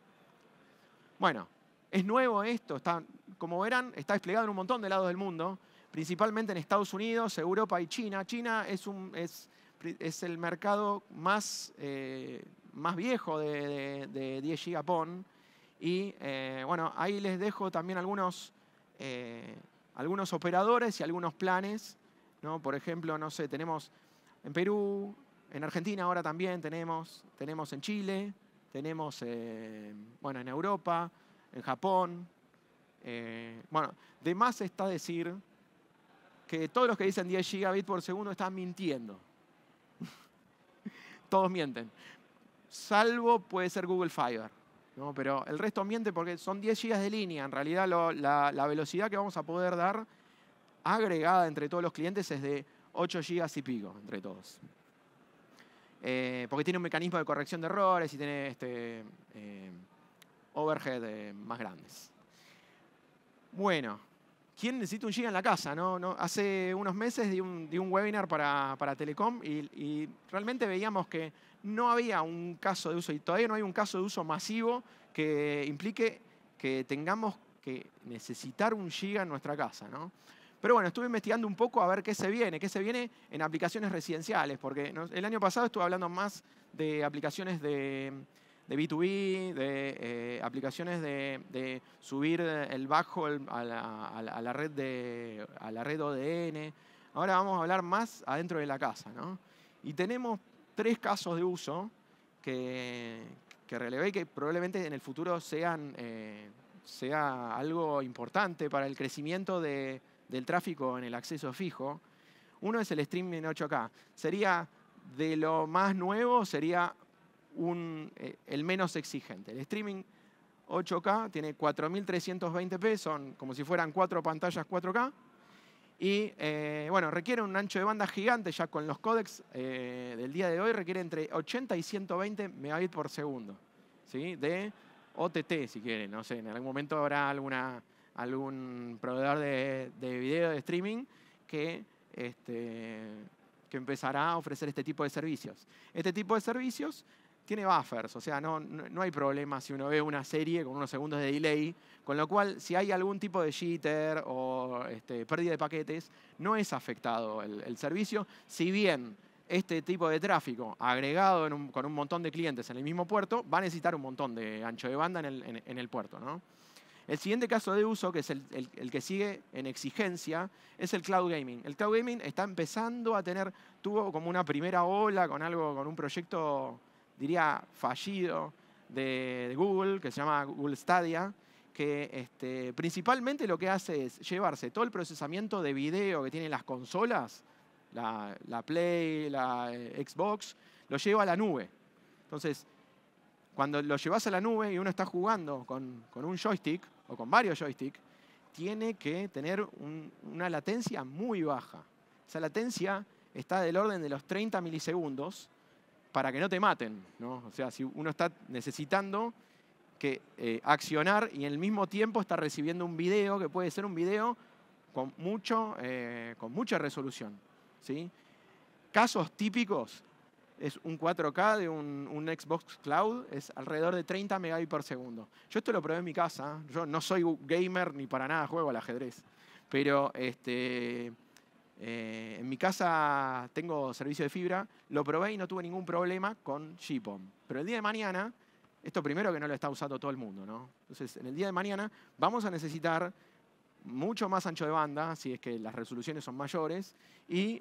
Bueno, es nuevo esto. Como verán, está desplegado en un montón de lados del mundo, principalmente en Estados Unidos, Europa y China. China es el mercado más viejo de 10 GB PON. Y bueno, ahí les dejo también algunos operadores y algunos planes, ¿no? Por ejemplo, no sé, tenemos en Perú, en Argentina ahora también tenemos en Chile, tenemos bueno, en Europa, en Japón. Bueno, de más está decir que todos los que dicen 10 gigabits por segundo están mintiendo. Todos mienten. Salvo puede ser Google Fiber, ¿no? Pero el resto miente porque son 10 gigas de línea. En realidad la velocidad que vamos a poder dar agregada entre todos los clientes es de 8 gigas y pico entre todos. Porque tiene un mecanismo de corrección de errores y tiene overhead más grandes. Bueno, ¿quién necesita un giga en la casa? ¿No? Hace unos meses di un webinar para Telecom y realmente veíamos que no había un caso de uso, y todavía no hay un caso de uso masivo que implique que tengamos que necesitar un giga en nuestra casa, ¿no? Pero bueno, estuve investigando un poco a ver qué se viene en aplicaciones residenciales, porque el año pasado estuve hablando más de aplicaciones de B2B, de aplicaciones de subir el bajo a la red ODN. Ahora vamos a hablar más adentro de la casa, ¿no? Y tenemos 3 casos de uso que relevé y que probablemente en el futuro sea algo importante para el crecimiento del tráfico en el acceso fijo. Uno es el streaming en 8K. Sería de lo más nuevo, sería el menos exigente. El streaming 8K tiene 4320p, son como si fueran 4 pantallas 4K. Y bueno, requiere un ancho de banda gigante, ya con los códecs del día de hoy, requiere entre 80 y 120 megabits por segundo, ¿sí? De OTT, si quieren. No sé, en algún momento habrá algún proveedor de video de streaming que empezará a ofrecer este tipo de servicios. Este tipo de servicios tiene buffers, o sea, no hay problema si uno ve una serie con unos segundos de delay, con lo cual si hay algún tipo de jitter o pérdida de paquetes, no es afectado el servicio, si bien este tipo de tráfico agregado con un montón de clientes en el mismo puerto va a necesitar un montón de ancho de banda en el puerto, ¿no? El siguiente caso de uso, que es el que sigue en exigencia, es el cloud gaming. El cloud gaming está empezando a tuvo como una primera ola con un proyecto, diría, fallido de Google, que se llama Google Stadia, que principalmente lo que hace es llevarse todo el procesamiento de video que tienen las consolas, la Play, la Xbox, lo lleva a la nube. Entonces, cuando lo llevas a la nube y uno está jugando con un joystick o con varios joysticks, tiene que tener una latencia muy baja. Esa latencia está del orden de los 30 milisegundos para que no te maten, ¿no? O sea, si uno está necesitando accionar y en el mismo tiempo está recibiendo un video que puede ser un video con mucha resolución, ¿sí? Casos típicos es un 4K de un Xbox Cloud, es alrededor de 30 megabits por segundo. Yo esto lo probé en mi casa, yo no soy gamer ni para nada juego al ajedrez, pero en mi casa tengo servicio de fibra, lo probé y no tuve ningún problema con GPON. Pero el día de mañana, esto primero que no lo está usando todo el mundo, ¿no? Entonces, en el día de mañana vamos a necesitar mucho más ancho de banda, si es que las resoluciones son mayores, y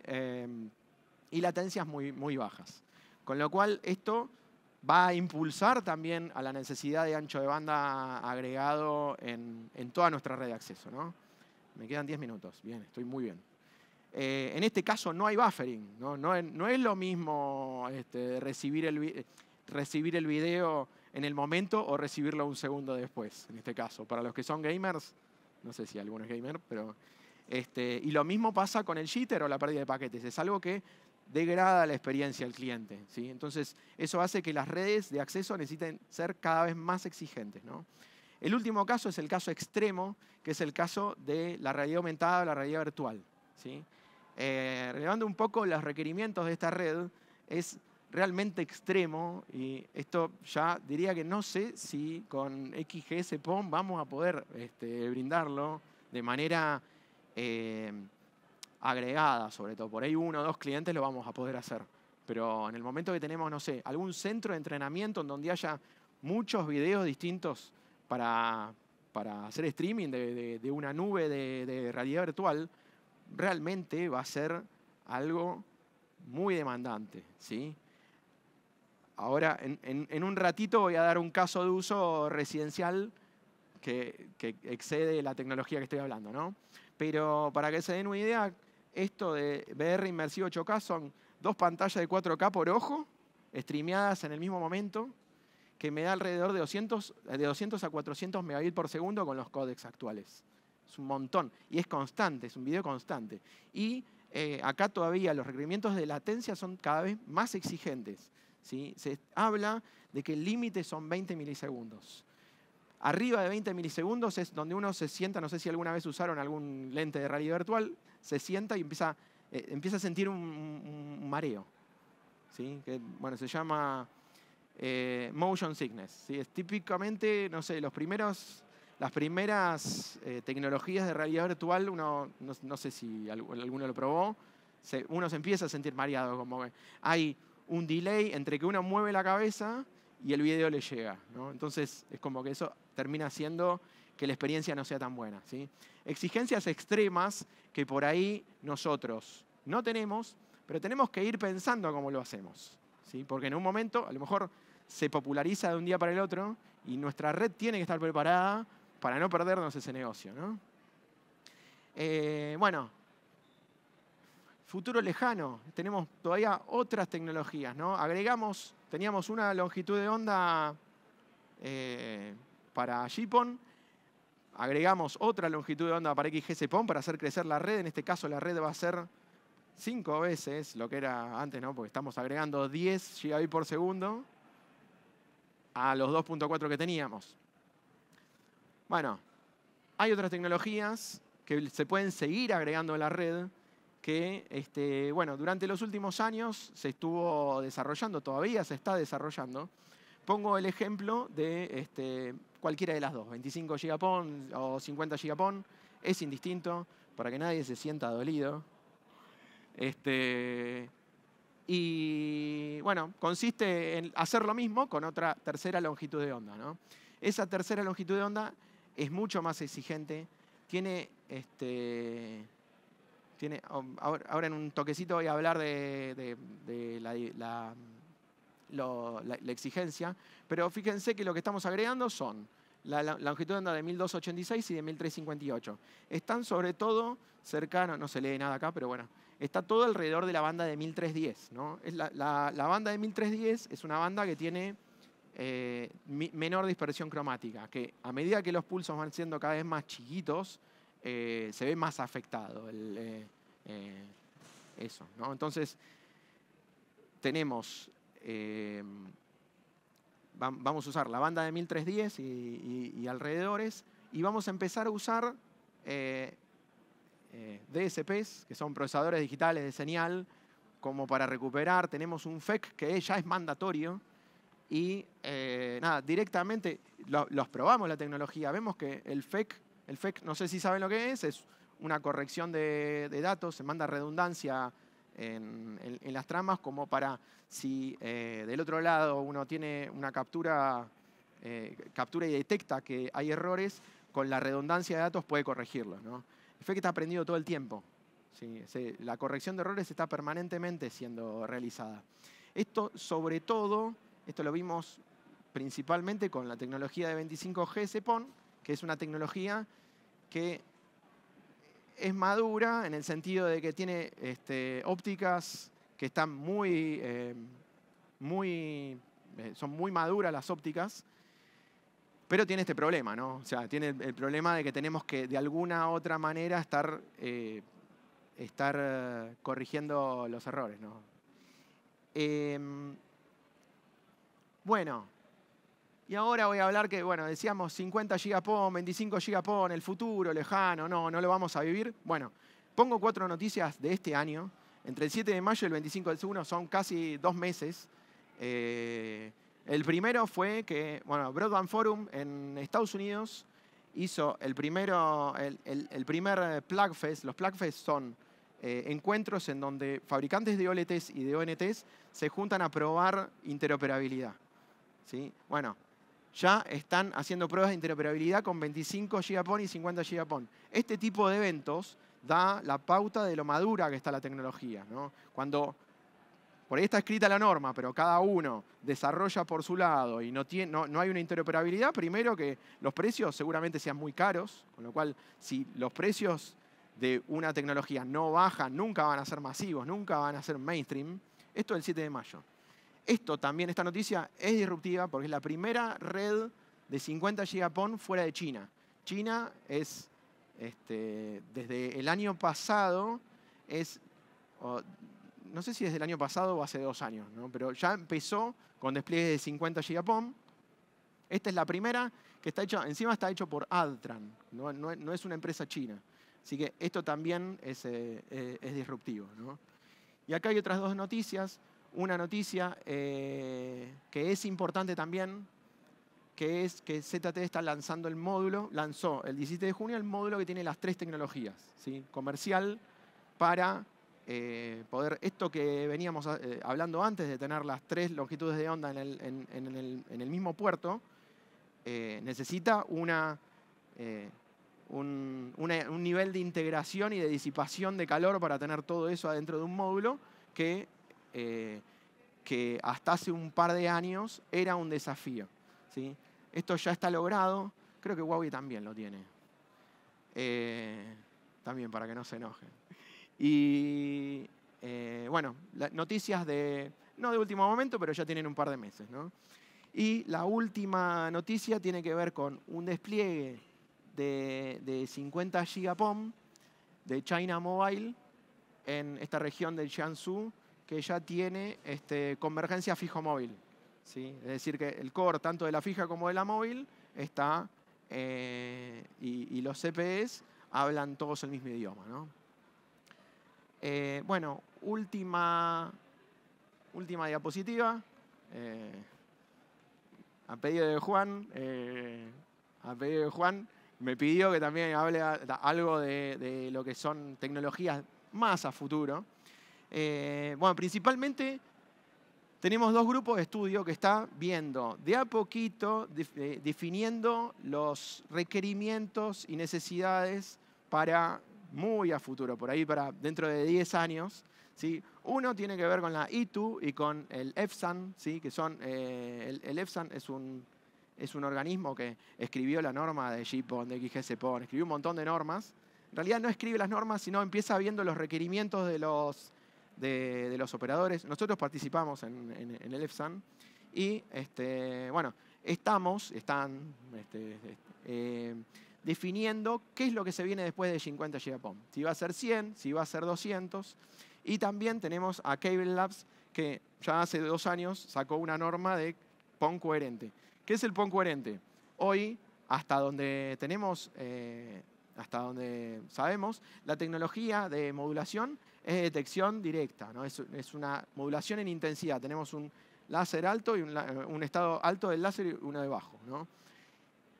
latencias muy bajas. Con lo cual, esto va a impulsar también a la necesidad de ancho de banda agregado en toda nuestra red de acceso, ¿no? Me quedan 10 minutos. Bien, estoy muy bien. En este caso no hay buffering, ¿no? No es lo mismo recibir el video en el momento o recibirlo un segundo después, en este caso. Para los que son gamers, no sé si alguno es gamer, pero... y lo mismo pasa con el jitter o la pérdida de paquetes. Es algo que degrada la experiencia del cliente, ¿sí? Entonces, eso hace que las redes de acceso necesiten ser cada vez más exigentes, ¿no? El último caso es el caso extremo, que es el caso de la realidad aumentada o la realidad virtual, ¿sí? Relevando un poco los requerimientos de esta red, es realmente extremo, y esto ya diría que no sé si con XGS-PON vamos a poder brindarlo de manera agregada, sobre todo. Por ahí 1 o 2 clientes lo vamos a poder hacer. Pero en el momento que tenemos, no sé, algún centro de entrenamiento en donde haya muchos videos distintos para hacer streaming de una nube de realidad virtual, realmente va a ser algo muy demandante, ¿sí? Ahora, en un ratito voy a dar un caso de uso residencial que excede la tecnología que estoy hablando, ¿no? Pero para que se den una idea, esto de VR inmersivo 8K son 2 pantallas de 4K por ojo, streameadas en el mismo momento, que me da alrededor de 200 a 400 megabits por segundo con los códecs actuales. Es un montón. Y es constante, es un video constante. Y acá todavía los requerimientos de latencia son cada vez más exigentes, ¿sí? Se habla de que el límite son 20 milisegundos. Arriba de 20 milisegundos es donde uno se sienta, no sé si alguna vez usaron algún lente de realidad virtual, se sienta y empieza a sentir un mareo, ¿sí? Que, bueno, se llama motion sickness, ¿sí? Es típicamente, no sé, las primeras tecnologías de realidad virtual, uno, no sé si alguno lo probó, uno se empieza a sentir mareado, como que hay un delay entre que uno mueve la cabeza y el video le llega, ¿no? Entonces es como que eso termina haciendo que la experiencia no sea tan buena, ¿sí? Exigencias extremas que por ahí nosotros no tenemos, pero tenemos que ir pensando cómo lo hacemos, ¿sí? Porque en un momento a lo mejor se populariza de un día para el otro y nuestra red tiene que estar preparada para no perdernos ese negocio, ¿no? Bueno, futuro lejano, tenemos todavía otras tecnologías, ¿no? Teníamos una longitud de onda para GPON, agregamos otra longitud de onda para XGS-PON para hacer crecer la red. En este caso la red va a ser 5 veces lo que era antes, ¿no? Porque estamos agregando 10 gigabits por segundo a los 2.4 que teníamos. Bueno, hay otras tecnologías que se pueden seguir agregando a la red que, bueno, durante los últimos años se estuvo desarrollando, todavía se está desarrollando. Pongo el ejemplo de cualquiera de las dos, 25 gigapon o 50 gigapon, es indistinto, para que nadie se sienta dolido. Y bueno, consiste en hacer lo mismo con otra tercera longitud de onda, ¿no? Esa tercera longitud de onda es mucho más exigente, ahora en un toquecito voy a hablar de la exigencia, pero fíjense que lo que estamos agregando son la longitud de onda de 1286 y de 1358. Están sobre todo cercanos, no se lee nada acá, pero bueno, está todo alrededor de la banda de 1310, ¿no? La banda de 1310 es una banda que tiene menor dispersión cromática, que a medida que los pulsos van siendo cada vez más chiquitos, se ve más afectado eso, ¿no? Entonces, tenemos, vamos a usar la banda de 1310 y alrededores, y vamos a empezar a usar DSPs, que son procesadores digitales de señal, como para recuperar. Tenemos un FEC que ya es mandatorio, y nada, directamente los probamos la tecnología. Vemos que el FEC, no sé si saben lo que es una corrección de datos, se manda redundancia en las tramas, como para si del otro lado uno tiene una captura y detecta que hay errores, con la redundancia de datos puede corregirlos, ¿no? El FEC está aprendido todo el tiempo, ¿sí? La corrección de errores está permanentemente siendo realizada. Esto, sobre todo, esto lo vimos principalmente con la tecnología de 25G SPON, que es una tecnología que es madura en el sentido de que tiene ópticas que están son muy maduras las ópticas, pero tiene este problema, ¿no? O sea, tiene el problema de que tenemos que de alguna u otra manera estar corrigiendo los errores, ¿no? Bueno, y ahora voy a hablar que, bueno, decíamos 50 GPON, 25 GPON, el futuro lejano, no lo vamos a vivir. Bueno, pongo 4 noticias de este año. Entre el 7 de mayo y el 25 del 1 son casi 2 meses. El primero fue que, bueno, Broadband Forum en Estados Unidos hizo el primer Plugfest. Los Plugfest son encuentros en donde fabricantes de OLTs y de ONTs se juntan a probar interoperabilidad, ¿sí? Bueno, ya están haciendo pruebas de interoperabilidad con 25 GPON y 50 GPON. Este tipo de eventos da la pauta de lo madura que está la tecnología, ¿no? Cuando por ahí está escrita la norma, pero cada uno desarrolla por su lado y no hay una interoperabilidad, primero que los precios seguramente sean muy caros, con lo cual si los precios de una tecnología no bajan, nunca van a ser masivos, nunca van a ser mainstream. Esto es el 7 de mayo. Esto también, esta noticia es disruptiva porque es la primera red de 50 GPON fuera de China. China es, desde el año pasado, no sé si desde el año pasado o hace 2 años, ¿no? Pero ya empezó con despliegues de 50 GPON. Esta es la primera que está hecha, encima está hecho por Altran, no es una empresa china. Así que esto también es disruptivo, ¿no? Y acá hay otras 2 noticias. Una noticia que es importante también, que es que ZTE está lanzando lanzó el 17 de junio el módulo que tiene las 3 tecnologías, ¿sí? Comercial para poder, esto que veníamos hablando antes de tener las 3 longitudes de onda en el mismo puerto, necesita un nivel de integración y de disipación de calor para tener todo eso adentro de un módulo que hasta hace un par de años era un desafío, ¿sí? Esto ya está logrado, creo que Huawei también lo tiene. También para que no se enojen. Y bueno, noticias no de último momento, pero ya tienen un par de meses, ¿no? Y la última noticia tiene que ver con un despliegue de 50 GPON de China Mobile en esta región del Jiangsu, que ya tiene convergencia fijo-móvil, ¿sí? Es decir, que el core, tanto de la fija como de la móvil, está, y los CPEs hablan todos el mismo idioma, ¿no? Bueno, última diapositiva. A pedido de Juan, me pidió que también hable algo de lo que son tecnologías más a futuro. Bueno, principalmente tenemos 2 grupos de estudio que están viendo de a poquito, definiendo los requerimientos y necesidades para muy a futuro, por ahí para dentro de 10 años. ¿Sí? Uno tiene que ver con la ITU y con el EFSAN, ¿sí? Que son, el EFSAN es un organismo que escribió la norma de GPON, de XGS-PON, escribió un montón de normas. En realidad no escribe las normas, sino empieza viendo los requerimientos de los operadores. Nosotros participamos en el EFSAN y bueno, están definiendo qué es lo que se viene después de 50 GPON. Si va a ser 100, si va a ser 200. Y también tenemos a Cable Labs, que ya hace 2 años sacó una norma de PON coherente. ¿Qué es el PON coherente? Hoy, hasta donde sabemos, la tecnología de modulación es detección directa, ¿no? Es una modulación en intensidad. Tenemos un láser alto y un estado alto del láser y uno de bajo, ¿no?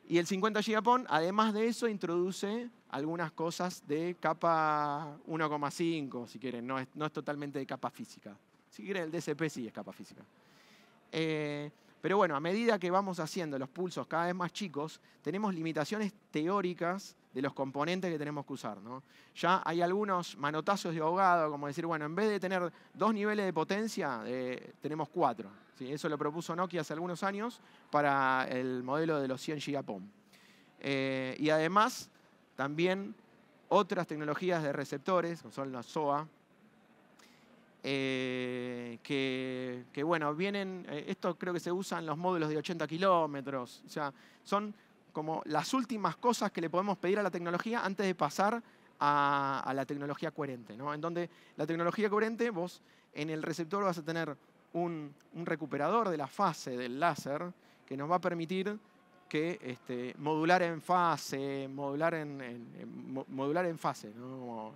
Y el 50 GPON, además de eso, introduce algunas cosas de capa 1,5, si quieren. No es totalmente de capa física. Si quieren, el DSP sí es capa física. Pero bueno, a medida que vamos haciendo los pulsos cada vez más chicos, tenemos limitaciones teóricas los componentes que tenemos que usar, ¿no? Ya hay algunos manotazos de ahogado, como decir, bueno, en vez de tener 2 niveles de potencia, tenemos 4. ¿Sí? Eso lo propuso Nokia hace algunos años para el modelo de los 100 gigapom. Y además, también otras tecnologías de receptores, como son los SOA, que bueno, vienen, esto creo que se usa en los módulos de 80 kilómetros, o sea, son como las últimas cosas que le podemos pedir a la tecnología antes de pasar a la tecnología coherente, ¿no? En donde la tecnología coherente, vos en el receptor vas a tener un recuperador de la fase del láser que nos va a permitir que modular en fase, modular en fase, ¿no?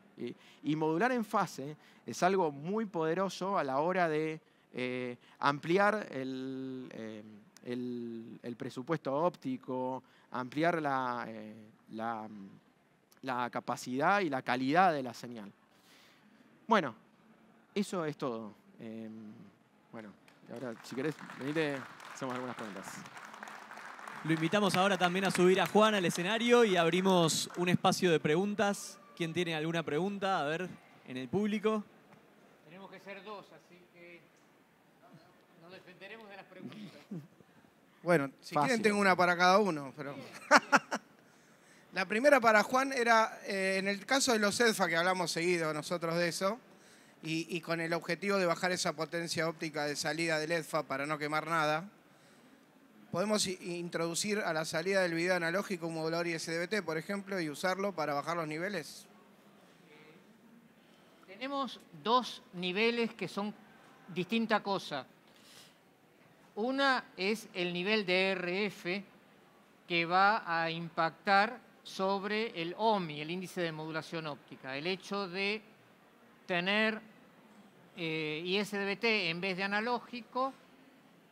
Y modular en fase es algo muy poderoso a la hora de ampliar el presupuesto óptico, ampliar la capacidad y la calidad de la señal. Bueno, eso es todo. Bueno, ahora si querés, venite, hacemos algunas preguntas. Lo invitamos ahora también a subir a Juan al escenario y abrimos un espacio de preguntas. ¿Quién tiene alguna pregunta? A ver, en el público. Tenemos que ser 2, así que nos defenderemos de las preguntas. Bueno, si Fácil. quieren tengo una para cada uno, pero... La primera para Juan era, en el caso de los EDFA, que hablamos seguido nosotros de eso, y con el objetivo de bajar esa potencia óptica de salida del EDFA para no quemar nada, podemos introducir a la salida del video analógico un modulador ISDBT, por ejemplo, y usarlo para bajar los niveles. Tenemos 2 niveles que son distinta cosa. Una es el nivel de RF que va a impactar sobre el OMI, el índice de modulación óptica. El hecho de tener ISDBT en vez de analógico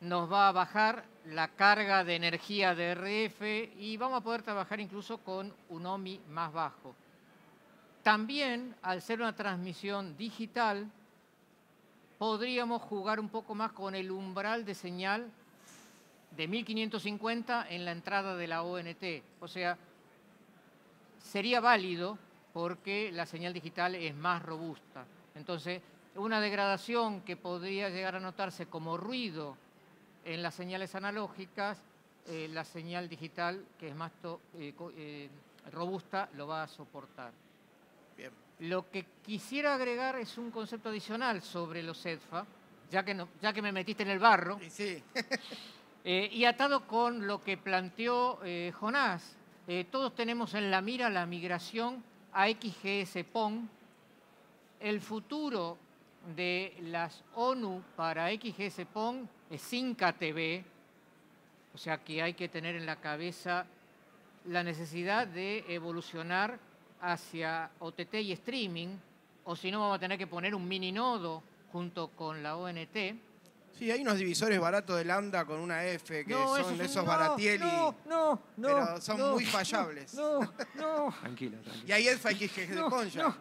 nos va a bajar la carga de energía de RF y vamos a poder trabajar incluso con un OMI más bajo. También, al ser una transmisión digital, podríamos jugar un poco más con el umbral de señal de 1550 en la entrada de la ONT. O sea, sería válido porque la señal digital es más robusta. Entonces, una degradación que podría llegar a notarse como ruido en las señales analógicas, la señal digital, que es más robusta, lo va a soportar. Bien. Lo que quisiera agregar es un concepto adicional sobre los EDFA, ya que me metiste en el barro, Y sí. y atado con lo que planteó Jonás. Todos tenemos en la mira la migración a XGS-PON. El futuro de las ONU para XGS-PON es sin KTB, o sea que hay que tener en la cabeza la necesidad de evolucionar hacia OTT y streaming, o si no vamos a tener que poner un mini nodo junto con la ONT. Sí, hay unos divisores baratos de lambda con una F que No, son de es esos un- Baratielli, no, pero son muy fallables. No, Tranquilo. Y hay EDFA XGS-PON ya.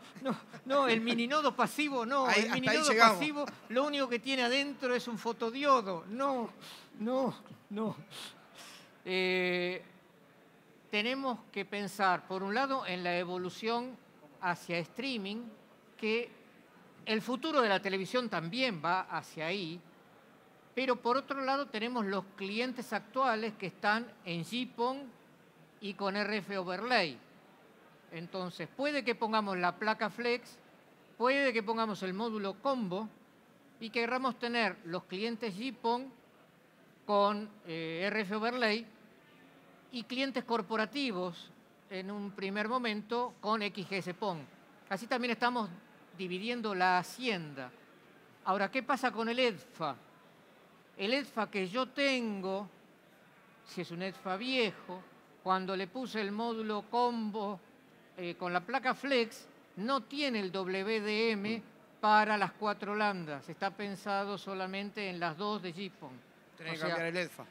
no, el mini nodo pasivo no. Ahí- El hasta mini ahí nodo llegamos. pasivo lo único que tiene adentro es un fotodiodo. No. Tenemos que pensar, por un lado, en la evolución hacia streaming, que el futuro de la televisión también va hacia ahí, pero por otro lado tenemos los clientes actuales que están en GPON y con RF Overlay. Entonces, puede que pongamos la placa Flex, puede que pongamos el módulo combo y querramos tener los clientes GPON con RF Overlay y clientes corporativos en un primer momento con XGS-PON. Así también estamos dividiendo la hacienda. Ahora, ¿qué pasa con el EDFA? El EDFA que yo tengo, si es un EDFA viejo, cuando le puse el módulo combo con la placa Flex, no tiene el WDM para las 4 landas. Está pensado solamente en las 2 de GPON. Tenés O que sea, cambiar el EDFA.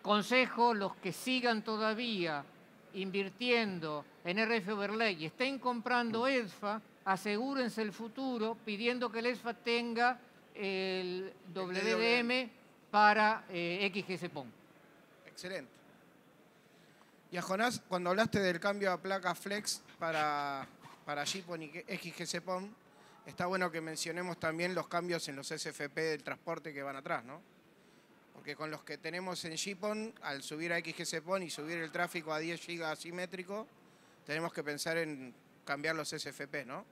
Consejo, los que sigan todavía invirtiendo en RF Overlay y estén comprando EDFA, asegúrense el futuro pidiendo que el EDFA tenga el WDM para XGS-PON. Excelente. Y a Jonás, cuando hablaste del cambio a placa Flex para GPON y XGC-PON, está bueno que mencionemos también los cambios en los SFP del transporte que van atrás, ¿no? Porque con los que tenemos en GPON, al subir a XGC-PON y subir el tráfico a 10 GB asimétrico, tenemos que pensar en cambiar los SFP, ¿no?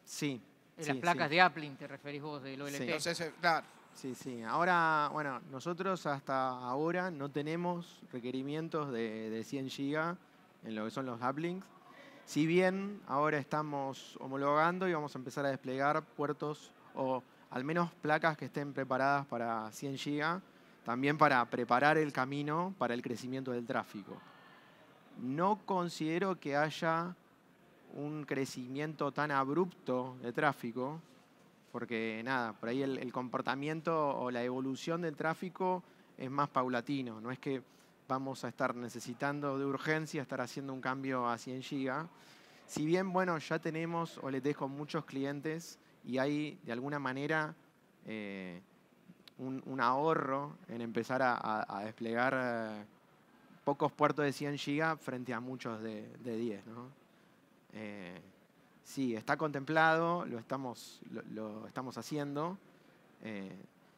Sí. En las placas de uplink te referís vos del OLT. Sí. Claro. Sí. Ahora, bueno, nosotros hasta ahora no tenemos requerimientos de 100 GB en lo que son los uplinks. Si bien ahora estamos homologando y vamos a empezar a desplegar puertos o al menos placas que estén preparadas para 100 GB, también para preparar el camino para el crecimiento del tráfico. No considero que haya un crecimiento tan abrupto de tráfico, porque nada, por ahí el comportamiento o la evolución del tráfico es más paulatino. No es que vamos a estar necesitando de urgencia estar haciendo un cambio a 100 GB. Si bien, bueno, ya tenemos OLTs con muchos clientes y hay de alguna manera un ahorro en empezar a desplegar pocos puertos de 100 GB frente a muchos de 10, ¿no? Sí, está contemplado, lo estamos haciendo.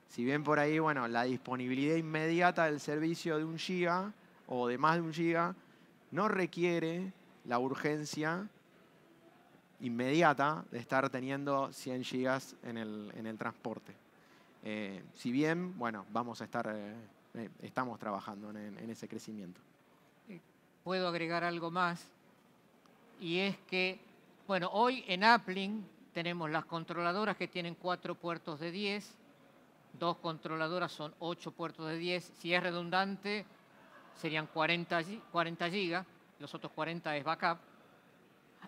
Si bien por ahí, bueno, la disponibilidad inmediata del servicio de 1 GB o de más de 1 GB no requiere la urgencia inmediata de estar teniendo 100 GB en el transporte. Si bien, bueno, estamos trabajando en ese crecimiento. Puedo agregar algo más, y es que, bueno, hoy en uplink tenemos las controladoras que tienen 4 puertos de 10, 2 controladoras son 8 puertos de 10. Si es redundante, serían 40 GB, los otros 40 es backup.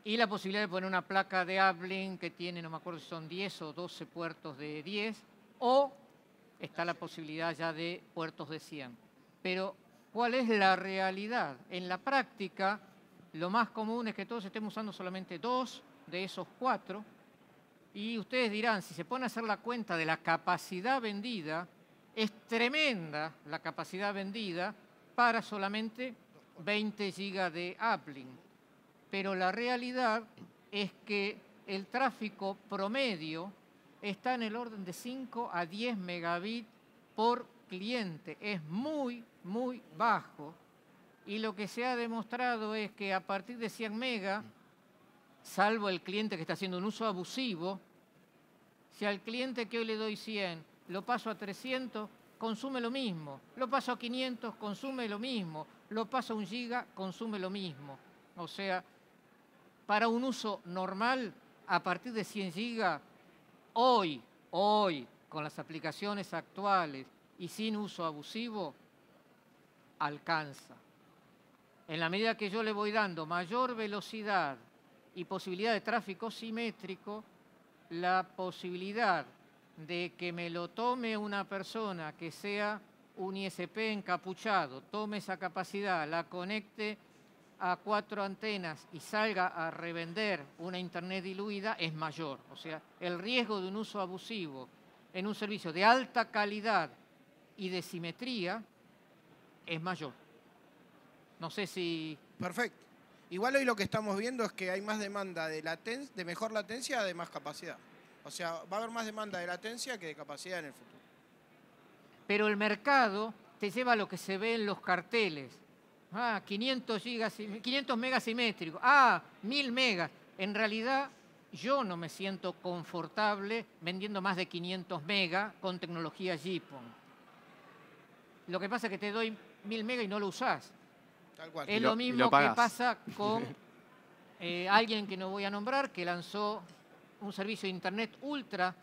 Y la posibilidad de poner una placa de uplink que tiene, no me acuerdo si son 10 o 12 puertos de 10, o está la posibilidad ya de puertos de 100. Pero, ¿cuál es la realidad? En la práctica, lo más común es que todos estemos usando solamente 2 de esos 4. Y ustedes dirán, si se pone a hacer la cuenta de la capacidad vendida, es tremenda la capacidad vendida para solamente 20 GB de uplink. Pero la realidad es que el tráfico promedio está en el orden de 5 a 10 megabits por cliente. Es muy, muy bajo. Y lo que se ha demostrado es que a partir de 100 megas, salvo el cliente que está haciendo un uso abusivo, si al cliente que hoy le doy 100 lo paso a 300, consume lo mismo. Lo paso a 500, consume lo mismo. Lo paso a 1 giga, consume lo mismo. O sea, para un uso normal, a partir de 100 gigas, hoy, con las aplicaciones actuales y sin uso abusivo, alcanza. En la medida que yo le voy dando mayor velocidad y posibilidad de tráfico simétrico, la posibilidad de que me lo tome una persona que sea un ISP encapuchado, tome esa capacidad, la conecte a 4 antenas y salga a revender una internet diluida es mayor. O sea, el riesgo de un uso abusivo en un servicio de alta calidad y de simetría es mayor. No sé si... Perfecto. Igual hoy lo que estamos viendo es que hay más demanda de mejor latencia de más capacidad. O sea, va a haber más demanda de latencia que de capacidad en el futuro. Pero el mercado te lleva a lo que se ve en los carteles. 500 megas simétricos. 1000 megas. En realidad, yo no me siento confortable vendiendo más de 500 megas con tecnología GPON. Lo que pasa es que te doy 1000 megas y no lo usás. Tal cual. Es lo mismo que pasa con alguien que no voy a nombrar, que lanzó un servicio de internet ultra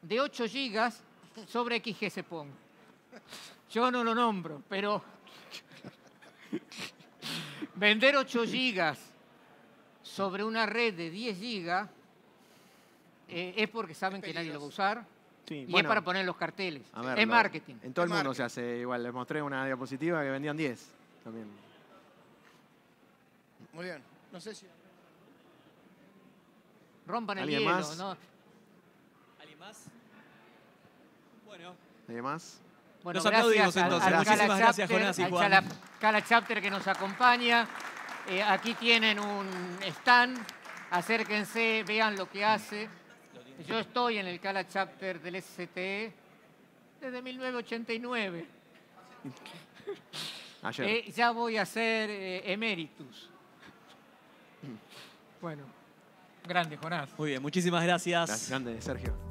de 8 gigas sobre XGC-PON. Yo no lo nombro, pero vender 8 gigas sobre una red de 10 gigas es porque saben que nadie lo va a usar. Sí, y bueno, es para poner los carteles. Es marketing. En todo el mundo se hace igual. Les mostré una diapositiva que vendían 10 también. Muy bien. No sé si... Rompan el ¿Alguien hielo, más? ¿no? ¿Alguien más? Bueno. ¿Alguien más? Bueno, Los aplaudimos gracias entonces. Muchísimas gracias, Jonás y Juan. Cala Chapter que nos acompaña. Aquí tienen un stand. Acérquense, vean lo que hace. Yo estoy en el Cala Chapter del SCTE desde 1989. Ayer. Ya voy a ser emeritus. Bueno, grande, Jonás. Muy bien, muchísimas gracias. Gracias, grande, Sergio.